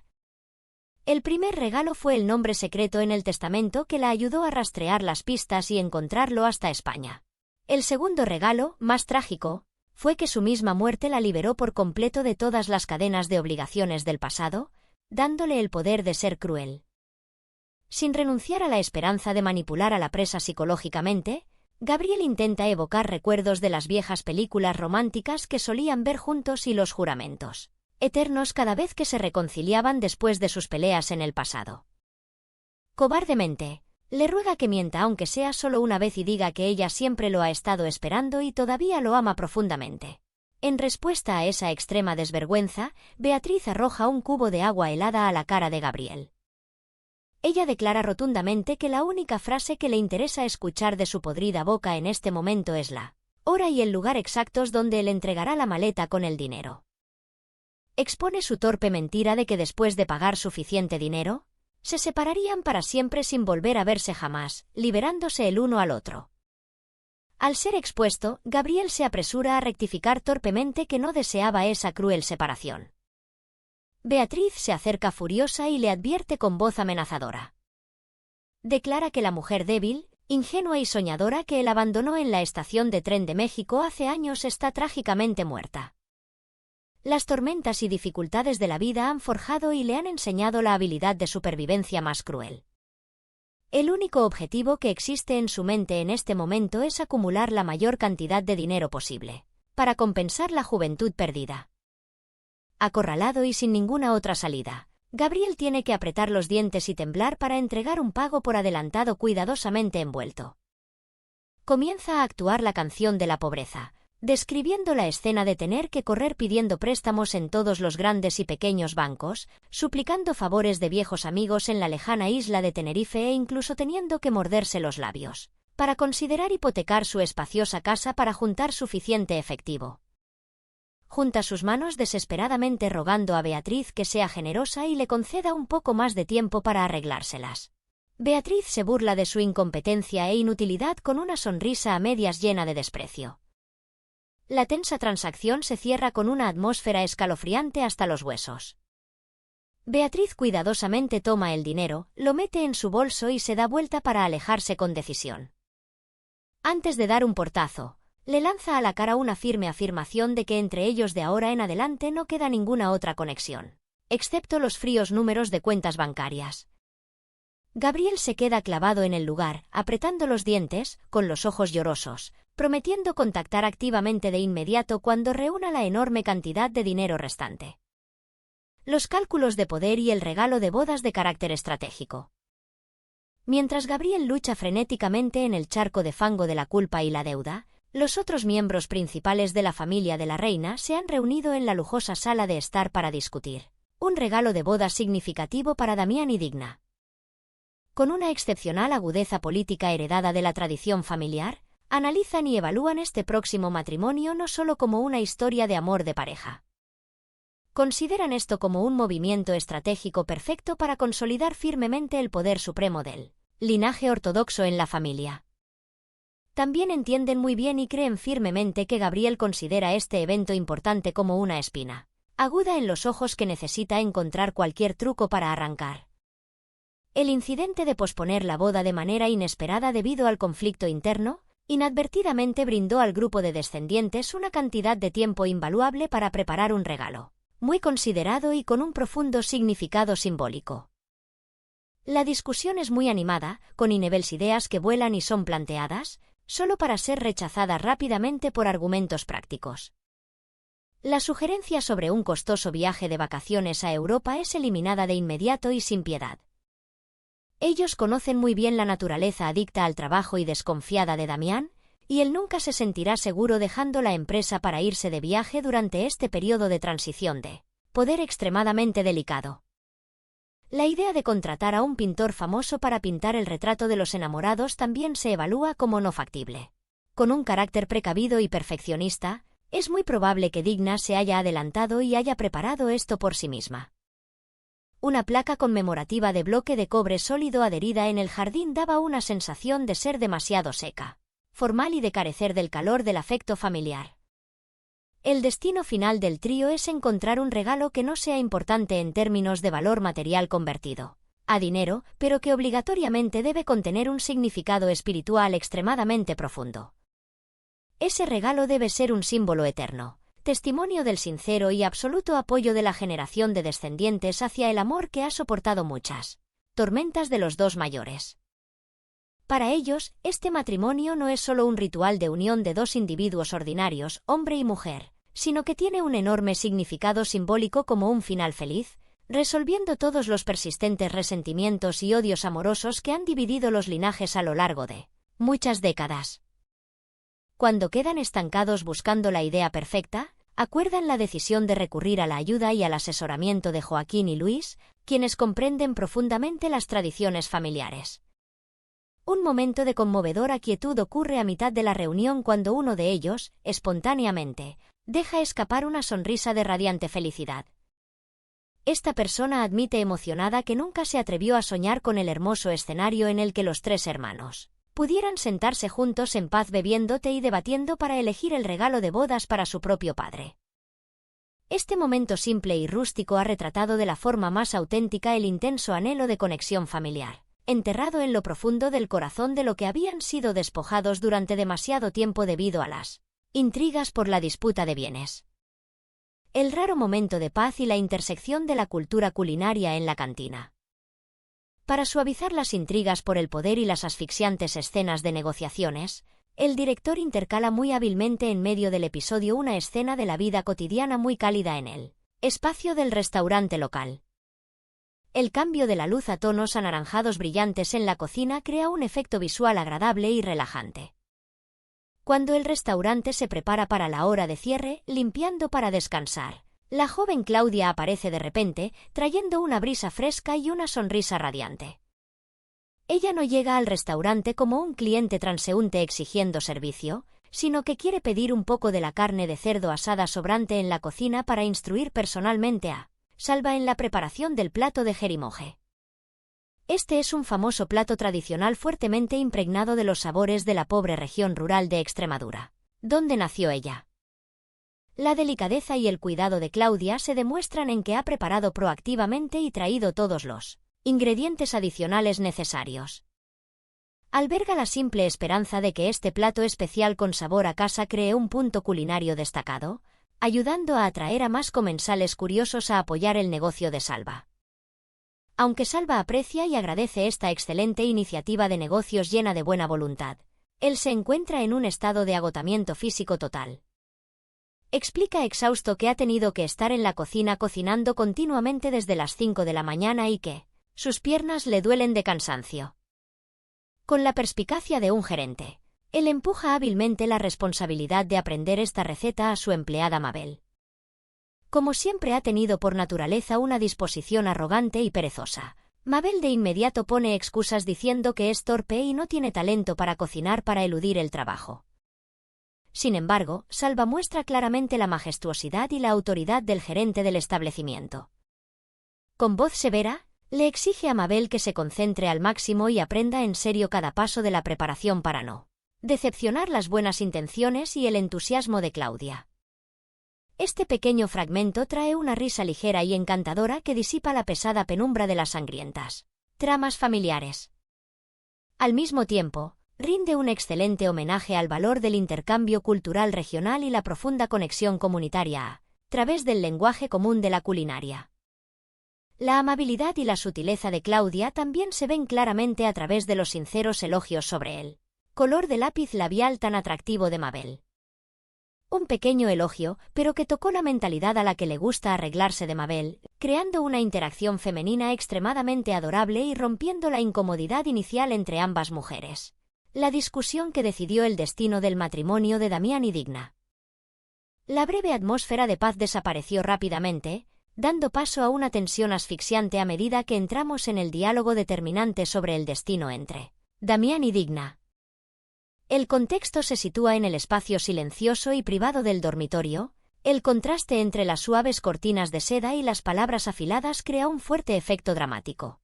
El primer regalo fue el nombre secreto en el testamento que la ayudó a rastrear las pistas y encontrarlo hasta España. El segundo regalo, más trágico, fue que su misma muerte la liberó por completo de todas las cadenas de obligaciones del pasado, dándole el poder de ser cruel. Sin renunciar a la esperanza de manipular a la presa psicológicamente, Gabriel intenta evocar recuerdos de las viejas películas románticas que solían ver juntos y los juramentos eternos cada vez que se reconciliaban después de sus peleas en el pasado. Cobardemente, le ruega que mienta aunque sea solo una vez y diga que ella siempre lo ha estado esperando y todavía lo ama profundamente. En respuesta a esa extrema desvergüenza, Beatriz arroja un cubo de agua helada a la cara de Gabriel. Ella declara rotundamente que la única frase que le interesa escuchar de su podrida boca en este momento es la hora y el lugar exactos donde él entregará la maleta con el dinero. Expone su torpe mentira de que después de pagar suficiente dinero, se separarían para siempre sin volver a verse jamás, liberándose el uno al otro. Al ser expuesto, Gabriel se apresura a rectificar torpemente que no deseaba esa cruel separación. Beatriz se acerca furiosa y le advierte con voz amenazadora. Declara que la mujer débil, ingenua y soñadora que él abandonó en la estación de tren de México hace años está trágicamente muerta. Las tormentas y dificultades de la vida han forjado y le han enseñado la habilidad de supervivencia más cruel. El único objetivo que existe en su mente en este momento es acumular la mayor cantidad de dinero posible, para compensar la juventud perdida. Acorralado y sin ninguna otra salida, Gabriel tiene que apretar los dientes y temblar para entregar un pago por adelantado cuidadosamente envuelto. Comienza a actuar la canción de la pobreza, describiendo la escena de tener que correr pidiendo préstamos en todos los grandes y pequeños bancos, suplicando favores de viejos amigos en la lejana isla de Tenerife e incluso teniendo que morderse los labios, para considerar hipotecar su espaciosa casa para juntar suficiente efectivo. Junta sus manos desesperadamente rogando a Beatriz que sea generosa y le conceda un poco más de tiempo para arreglárselas. Beatriz se burla de su incompetencia e inutilidad con una sonrisa a medias llena de desprecio. La tensa transacción se cierra con una atmósfera escalofriante hasta los huesos. Beatriz cuidadosamente toma el dinero, lo mete en su bolso y se da vuelta para alejarse con decisión. Antes de dar un portazo, le lanza a la cara una firme afirmación de que entre ellos de ahora en adelante no queda ninguna otra conexión, excepto los fríos números de cuentas bancarias. Gabriel se queda clavado en el lugar, apretando los dientes, con los ojos llorosos, prometiendo contactar activamente de inmediato cuando reúna la enorme cantidad de dinero restante. Los cálculos de poder y el regalo de bodas de carácter estratégico. Mientras Gabriel lucha frenéticamente en el charco de fango de la culpa y la deuda, los otros miembros principales de la familia de la reina se han reunido en la lujosa sala de estar para discutir un regalo de bodas significativo para Damián y Digna. Con una excepcional agudeza política heredada de la tradición familiar, analizan y evalúan este próximo matrimonio no solo como una historia de amor de pareja. Consideran esto como un movimiento estratégico perfecto para consolidar firmemente el poder supremo del linaje ortodoxo en la familia. También entienden muy bien y creen firmemente que Gabriel considera este evento importante como una espina aguda en los ojos que necesita encontrar cualquier truco para arrancar. El incidente de posponer la boda de manera inesperada debido al conflicto interno, inadvertidamente brindó al grupo de descendientes una cantidad de tiempo invaluable para preparar un regalo muy considerado y con un profundo significado simbólico. La discusión es muy animada, con innevelables ideas que vuelan y son planteadas, solo para ser rechazadas rápidamente por argumentos prácticos. La sugerencia sobre un costoso viaje de vacaciones a Europa es eliminada de inmediato y sin piedad. Ellos conocen muy bien la naturaleza adicta al trabajo y desconfiada de Damián, y él nunca se sentirá seguro dejando la empresa para irse de viaje durante este periodo de transición de poder extremadamente delicado. La idea de contratar a un pintor famoso para pintar el retrato de los enamorados también se evalúa como no factible. Con un carácter precavido y perfeccionista, es muy probable que Digna se haya adelantado y haya preparado esto por sí misma. Una placa conmemorativa de bloque de cobre sólido adherida en el jardín daba una sensación de ser demasiado seca, formal y de carecer del calor del afecto familiar. El destino final del trío es encontrar un regalo que no sea importante en términos de valor material convertido a dinero, pero que obligatoriamente debe contener un significado espiritual extremadamente profundo. Ese regalo debe ser un símbolo eterno, testimonio del sincero y absoluto apoyo de la generación de descendientes hacia el amor que ha soportado muchas tormentas de los dos mayores. Para ellos, este matrimonio no es solo un ritual de unión de dos individuos ordinarios, hombre y mujer, sino que tiene un enorme significado simbólico como un final feliz, resolviendo todos los persistentes resentimientos y odios amorosos que han dividido los linajes a lo largo de muchas décadas. Cuando quedan estancados buscando la idea perfecta, acuerdan la decisión de recurrir a la ayuda y al asesoramiento de Joaquín y Luis, quienes comprenden profundamente las tradiciones familiares. Un momento de conmovedora quietud ocurre a mitad de la reunión cuando uno de ellos, espontáneamente, deja escapar una sonrisa de radiante felicidad. Esta persona admite emocionada que nunca se atrevió a soñar con el hermoso escenario en el que los tres hermanos pudieran sentarse juntos en paz bebiendo té y debatiendo para elegir el regalo de bodas para su propio padre. Este momento simple y rústico ha retratado de la forma más auténtica el intenso anhelo de conexión familiar, enterrado en lo profundo del corazón de lo que habían sido despojados durante demasiado tiempo debido a las intrigas por la disputa de bienes. El raro momento de paz y la intersección de la cultura culinaria en la cantina. Para suavizar las intrigas por el poder y las asfixiantes escenas de negociaciones, el director intercala muy hábilmente en medio del episodio una escena de la vida cotidiana muy cálida en el espacio del restaurante local. El cambio de la luz a tonos anaranjados brillantes en la cocina crea un efecto visual agradable y relajante. Cuando el restaurante se prepara para la hora de cierre, limpiando para descansar, la joven Claudia aparece de repente, trayendo una brisa fresca y una sonrisa radiante. Ella no llega al restaurante como un cliente transeúnte exigiendo servicio, sino que quiere pedir un poco de la carne de cerdo asada sobrante en la cocina para instruir personalmente a Salva en la preparación del plato de jerimoje. Este es un famoso plato tradicional fuertemente impregnado de los sabores de la pobre región rural de Extremadura, donde nació ella. La delicadeza y el cuidado de Claudia se demuestran en que ha preparado proactivamente y traído todos los ingredientes adicionales necesarios. Alberga la simple esperanza de que este plato especial con sabor a casa cree un punto culinario destacado, ayudando a atraer a más comensales curiosos a apoyar el negocio de Salva. Aunque Salva aprecia y agradece esta excelente iniciativa de negocios llena de buena voluntad, él se encuentra en un estado de agotamiento físico total. Explica exhausto que ha tenido que estar en la cocina cocinando continuamente desde las 5 de la mañana y que sus piernas le duelen de cansancio. Con la perspicacia de un gerente, él empuja hábilmente la responsabilidad de aprender esta receta a su empleada Mabel. Como siempre ha tenido por naturaleza una disposición arrogante y perezosa, Mabel de inmediato pone excusas diciendo que es torpe y no tiene talento para cocinar para eludir el trabajo. Sin embargo, Salva muestra claramente la majestuosidad y la autoridad del gerente del establecimiento. Con voz severa, le exige a Mabel que se concentre al máximo y aprenda en serio cada paso de la preparación para no decepcionar las buenas intenciones y el entusiasmo de Claudia. Este pequeño fragmento trae una risa ligera y encantadora que disipa la pesada penumbra de las sangrientas tramas familiares. Al mismo tiempo, rinde un excelente homenaje al valor del intercambio cultural regional y la profunda conexión comunitaria a través del lenguaje común de la culinaria. La amabilidad y la sutileza de Claudia también se ven claramente a través de los sinceros elogios sobre el color de lápiz labial tan atractivo de Mabel. Un pequeño elogio, pero que tocó la mentalidad a la que le gusta arreglarse de Mabel, creando una interacción femenina extremadamente adorable y rompiendo la incomodidad inicial entre ambas mujeres. La discusión que decidió el destino del matrimonio de Damián y Digna. La breve atmósfera de paz desapareció rápidamente, dando paso a una tensión asfixiante a medida que entramos en el diálogo determinante sobre el destino entre Damián y Digna. El contexto se sitúa en el espacio silencioso y privado del dormitorio. El contraste entre las suaves cortinas de seda y las palabras afiladas crea un fuerte efecto dramático.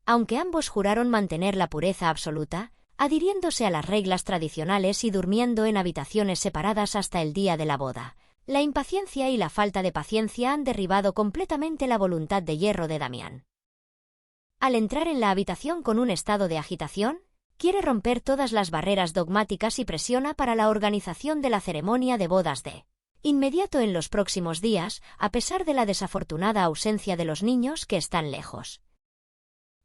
Aunque ambos juraron mantener la pureza absoluta, adhiriéndose a las reglas tradicionales y durmiendo en habitaciones separadas hasta el día de la boda, la impaciencia y la falta de paciencia han derribado completamente la voluntad de hierro de Damián. Al entrar en la habitación con un estado de agitación, quiere romper todas las barreras dogmáticas y presiona para la organización de la ceremonia de bodas de inmediato en los próximos días, a pesar de la desafortunada ausencia de los niños que están lejos.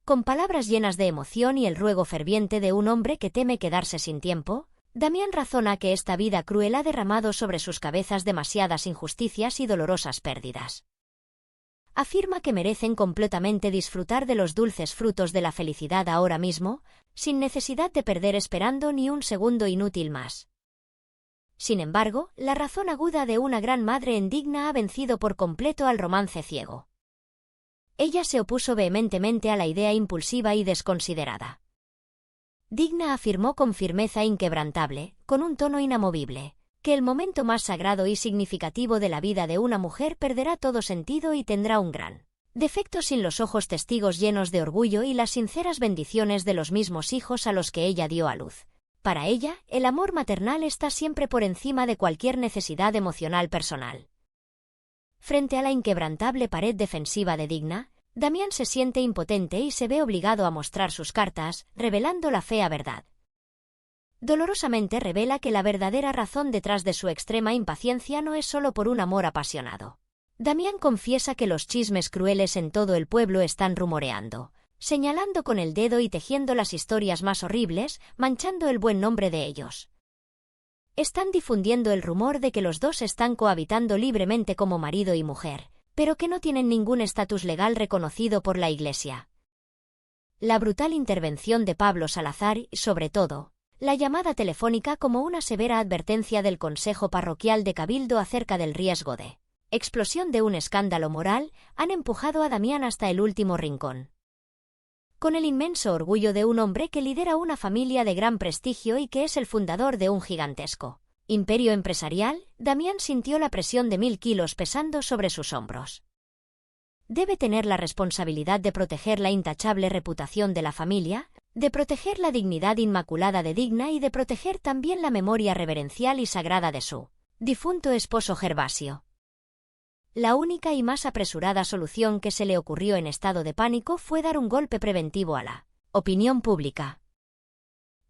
Con palabras llenas de emoción y el ruego ferviente de un hombre que teme quedarse sin tiempo, Damián razona que esta vida cruel ha derramado sobre sus cabezas demasiadas injusticias y dolorosas pérdidas. Afirma que merecen completamente disfrutar de los dulces frutos de la felicidad ahora mismo, sin necesidad de perder esperando ni un segundo inútil más. Sin embargo, la razón aguda de una gran madre en Digna ha vencido por completo al romance ciego. Ella se opuso vehementemente a la idea impulsiva y desconsiderada. Digna afirmó con firmeza inquebrantable, con un tono inamovible, que el momento más sagrado y significativo de la vida de una mujer perderá todo sentido y tendrá un gran defecto sin los ojos testigos llenos de orgullo y las sinceras bendiciones de los mismos hijos a los que ella dio a luz. Para ella, el amor maternal está siempre por encima de cualquier necesidad emocional personal. Frente a la inquebrantable pared defensiva de Digna, Damián se siente impotente y se ve obligado a mostrar sus cartas, revelando la fea verdad. Dolorosamente revela que la verdadera razón detrás de su extrema impaciencia no es solo por un amor apasionado. Damián confiesa que los chismes crueles en todo el pueblo están rumoreando, señalando con el dedo y tejiendo las historias más horribles, manchando el buen nombre de ellos. Están difundiendo el rumor de que los dos están cohabitando libremente como marido y mujer, pero que no tienen ningún estatus legal reconocido por la Iglesia. La brutal intervención de Pablo Salazar y, sobre todo, la llamada telefónica como una severa advertencia del Consejo Parroquial de Cabildo acerca del riesgo de explosión de un escándalo moral, han empujado a Damián hasta el último rincón. Con el inmenso orgullo de un hombre que lidera una familia de gran prestigio y que es el fundador de un gigantesco imperio empresarial, Damián sintió la presión de 1000 kilos pesando sobre sus hombros. Debe tener la responsabilidad de proteger la intachable reputación de la familia, de proteger la dignidad inmaculada de Digna y de proteger también la memoria reverencial y sagrada de su difunto esposo Gervasio. La única y más apresurada solución que se le ocurrió en estado de pánico fue dar un golpe preventivo a la opinión pública.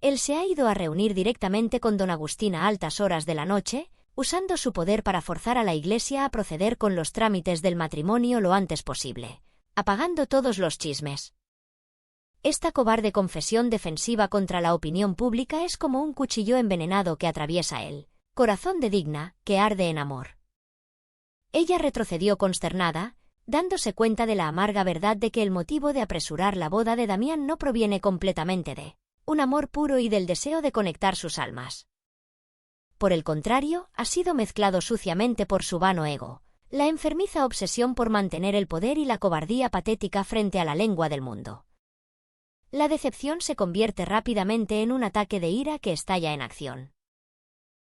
Él se ha ido a reunir directamente con don Agustín a altas horas de la noche, usando su poder para forzar a la Iglesia a proceder con los trámites del matrimonio lo antes posible, apagando todos los chismes. Esta cobarde confesión defensiva contra la opinión pública es como un cuchillo envenenado que atraviesa el corazón de Digna, que arde en amor. Ella retrocedió consternada, dándose cuenta de la amarga verdad de que el motivo de apresurar la boda de Damián no proviene completamente de un amor puro y del deseo de conectar sus almas. Por el contrario, ha sido mezclado suciamente por su vano ego, La enfermiza obsesión por mantener el poder y la cobardía patética frente a la lengua del mundo. La decepción se convierte rápidamente en un ataque de ira que estalla en acción.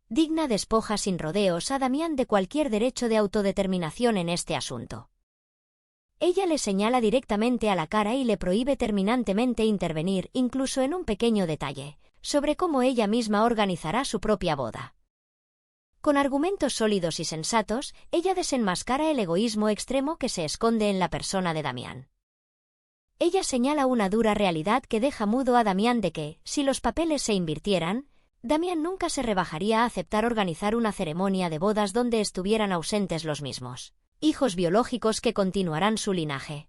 Digna despoja sin rodeos a Damián de cualquier derecho de autodeterminación en este asunto. Ella le señala directamente a la cara y le prohíbe terminantemente intervenir, incluso en un pequeño detalle, sobre cómo ella misma organizará su propia boda. Con argumentos sólidos y sensatos, ella desenmascara el egoísmo extremo que se esconde en la persona de Damián. Ella señala una dura realidad que deja mudo a Damián de que, si los papeles se invirtieran, Damián nunca se rebajaría a aceptar organizar una ceremonia de bodas donde estuvieran ausentes los mismos hijos biológicos que continuarán su linaje.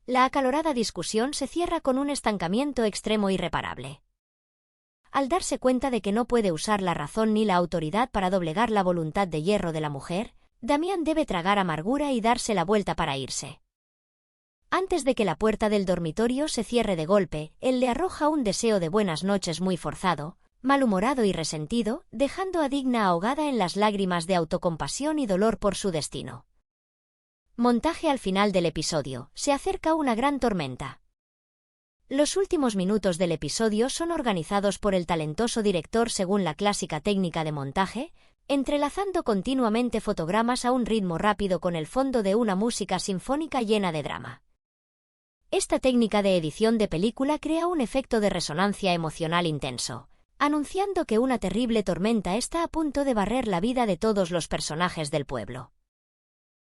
La acalorada discusión se cierra con un estancamiento extremo irreparable. Al darse cuenta de que no puede usar la razón ni la autoridad para doblegar la voluntad de hierro de la mujer, Damián debe tragar amargura y darse la vuelta para irse. Antes de que la puerta del dormitorio se cierre de golpe, él le arroja un deseo de buenas noches muy forzado, malhumorado y resentido, dejando a Digna ahogada en las lágrimas de autocompasión y dolor por su destino. Montaje al final del episodio. Se acerca una gran tormenta. Los últimos minutos del episodio son organizados por el talentoso director según la clásica técnica de montaje, entrelazando continuamente fotogramas a un ritmo rápido con el fondo de una música sinfónica llena de drama. Esta técnica de edición de película crea un efecto de resonancia emocional intenso, anunciando que una terrible tormenta está a punto de barrer la vida de todos los personajes del pueblo.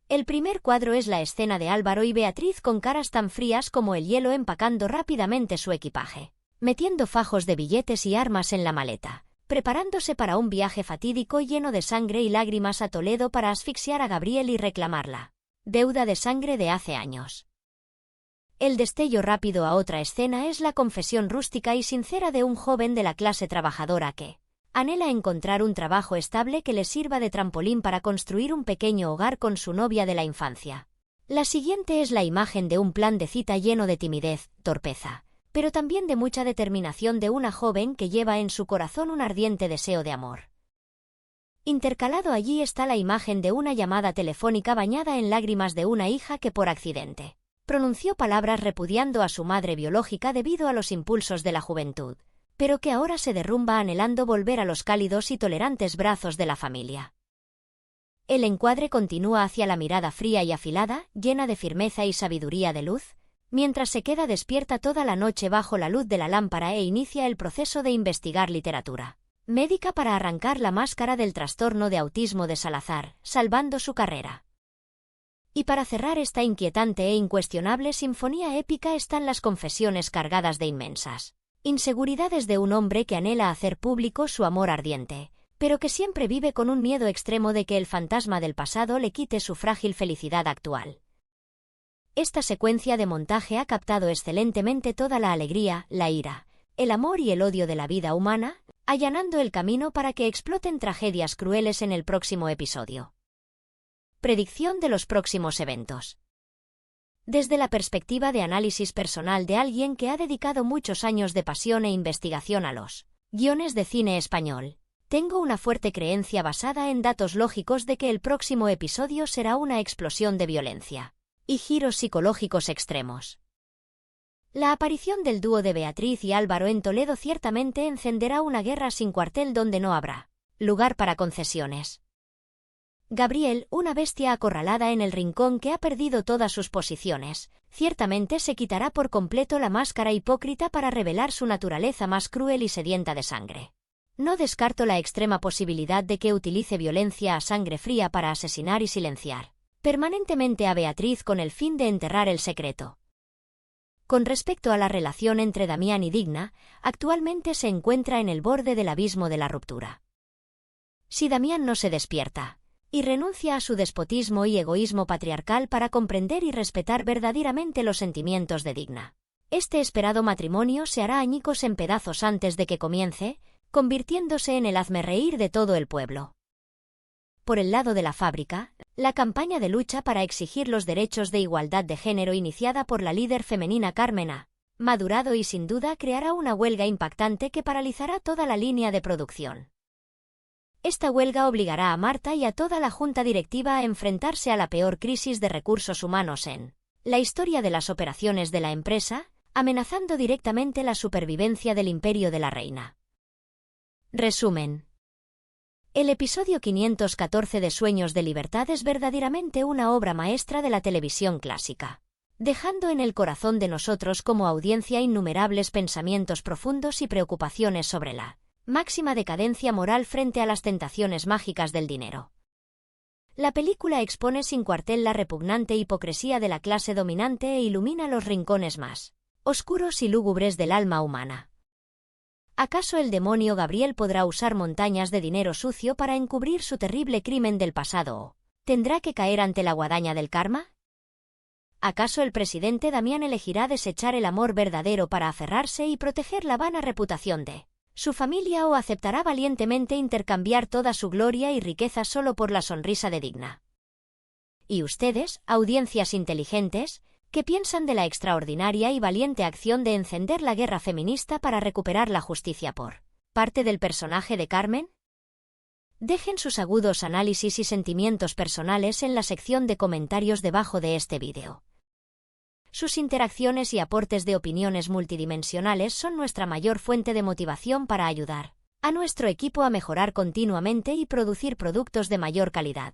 El primer cuadro es la escena de Álvaro y Beatriz con caras tan frías como el hielo empacando rápidamente su equipaje, metiendo fajos de billetes y armas en la maleta, preparándose para un viaje fatídico lleno de sangre y lágrimas a Toledo para asfixiar a Gabriel y reclamarla deuda de sangre de hace años. El destello rápido a otra escena es la confesión rústica y sincera de un joven de la clase trabajadora que anhela encontrar un trabajo estable que le sirva de trampolín para construir un pequeño hogar con su novia de la infancia. La siguiente es la imagen de un plan de cita lleno de timidez, torpeza, pero también de mucha determinación de una joven que lleva en su corazón un ardiente deseo de amor. Intercalado allí está la imagen de una llamada telefónica bañada en lágrimas de una hija que por accidente pronunció palabras repudiando a su madre biológica debido a los impulsos de la juventud, pero que ahora se derrumba anhelando volver a los cálidos y tolerantes brazos de la familia. El encuadre continúa hacia la mirada fría y afilada, llena de firmeza y sabiduría de luz, mientras se queda despierta toda la noche bajo la luz de la lámpara e inicia el proceso de investigar literatura médica para arrancar la máscara del trastorno de autismo de Salazar, salvando su carrera. Y para cerrar esta inquietante e incuestionable sinfonía épica están las confesiones cargadas de inmensas inseguridades de un hombre que anhela hacer público su amor ardiente, pero que siempre vive con un miedo extremo de que el fantasma del pasado le quite su frágil felicidad actual. Esta secuencia de montaje ha captado excelentemente toda la alegría, la ira, el amor y el odio de la vida humana, allanando el camino para que exploten tragedias crueles en el próximo episodio. Predicción de los próximos eventos. Desde la perspectiva de análisis personal de alguien que ha dedicado muchos años de pasión e investigación a los guiones de cine español, tengo una fuerte creencia basada en datos lógicos de que el próximo episodio será una explosión de violencia y giros psicológicos extremos. La aparición del dúo de Beatriz y Álvaro en Toledo ciertamente encenderá una guerra sin cuartel donde no habrá lugar para concesiones. Gabriel, una bestia acorralada en el rincón que ha perdido todas sus posiciones, ciertamente se quitará por completo la máscara hipócrita para revelar su naturaleza más cruel y sedienta de sangre. No descarto la extrema posibilidad de que utilice violencia a sangre fría para asesinar y silenciar permanentemente a Beatriz con el fin de enterrar el secreto. Con respecto a la relación entre Damián y Digna, actualmente se encuentra en el borde del abismo de la ruptura. Si Damián no se despierta y renuncia a su despotismo y egoísmo patriarcal para comprender y respetar verdaderamente los sentimientos de Digna, este esperado matrimonio se hará añicos en pedazos antes de que comience, convirtiéndose en el hazmerreír de todo el pueblo. Por el lado de la fábrica, la campaña de lucha para exigir los derechos de igualdad de género iniciada por la líder femenina Carmen ha madurado y sin duda creará una huelga impactante que paralizará toda la línea de producción. Esta huelga obligará a Marta y a toda la junta directiva a enfrentarse a la peor crisis de recursos humanos en la historia de las operaciones de la empresa, amenazando directamente la supervivencia del imperio de la reina. Resumen. El episodio 514 de Sueños de Libertad es verdaderamente una obra maestra de la televisión clásica, dejando en el corazón de nosotros como audiencia innumerables pensamientos profundos y preocupaciones sobre la máxima decadencia moral frente a las tentaciones mágicas del dinero. La película expone sin cuartel la repugnante hipocresía de la clase dominante e ilumina los rincones más oscuros y lúgubres del alma humana. ¿Acaso el demonio Gabriel podrá usar montañas de dinero sucio para encubrir su terrible crimen del pasado o tendrá que caer ante la guadaña del karma? ¿Acaso el presidente Damián elegirá desechar el amor verdadero para aferrarse y proteger la vana reputación de su familia o aceptará valientemente intercambiar toda su gloria y riqueza solo por la sonrisa de Digna? ¿Y ustedes, audiencias inteligentes, qué piensan de la extraordinaria y valiente acción de encender la guerra feminista para recuperar la justicia por parte del personaje de Carmen? Dejen sus agudos análisis y sentimientos personales en la sección de comentarios debajo de este vídeo. Sus interacciones y aportes de opiniones multidimensionales son nuestra mayor fuente de motivación para ayudar a nuestro equipo a mejorar continuamente y producir productos de mayor calidad.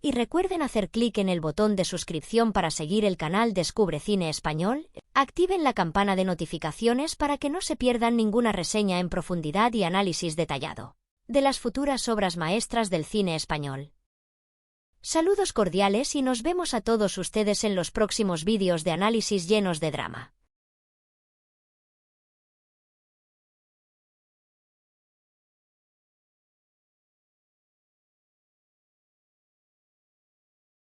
Y recuerden hacer clic en el botón de suscripción para seguir el canal Descubre Cine Español, activen la campana de notificaciones para que no se pierdan ninguna reseña en profundidad y análisis detallado de las futuras obras maestras del cine español. Saludos cordiales y nos vemos a todos ustedes en los próximos vídeos de análisis llenos de drama.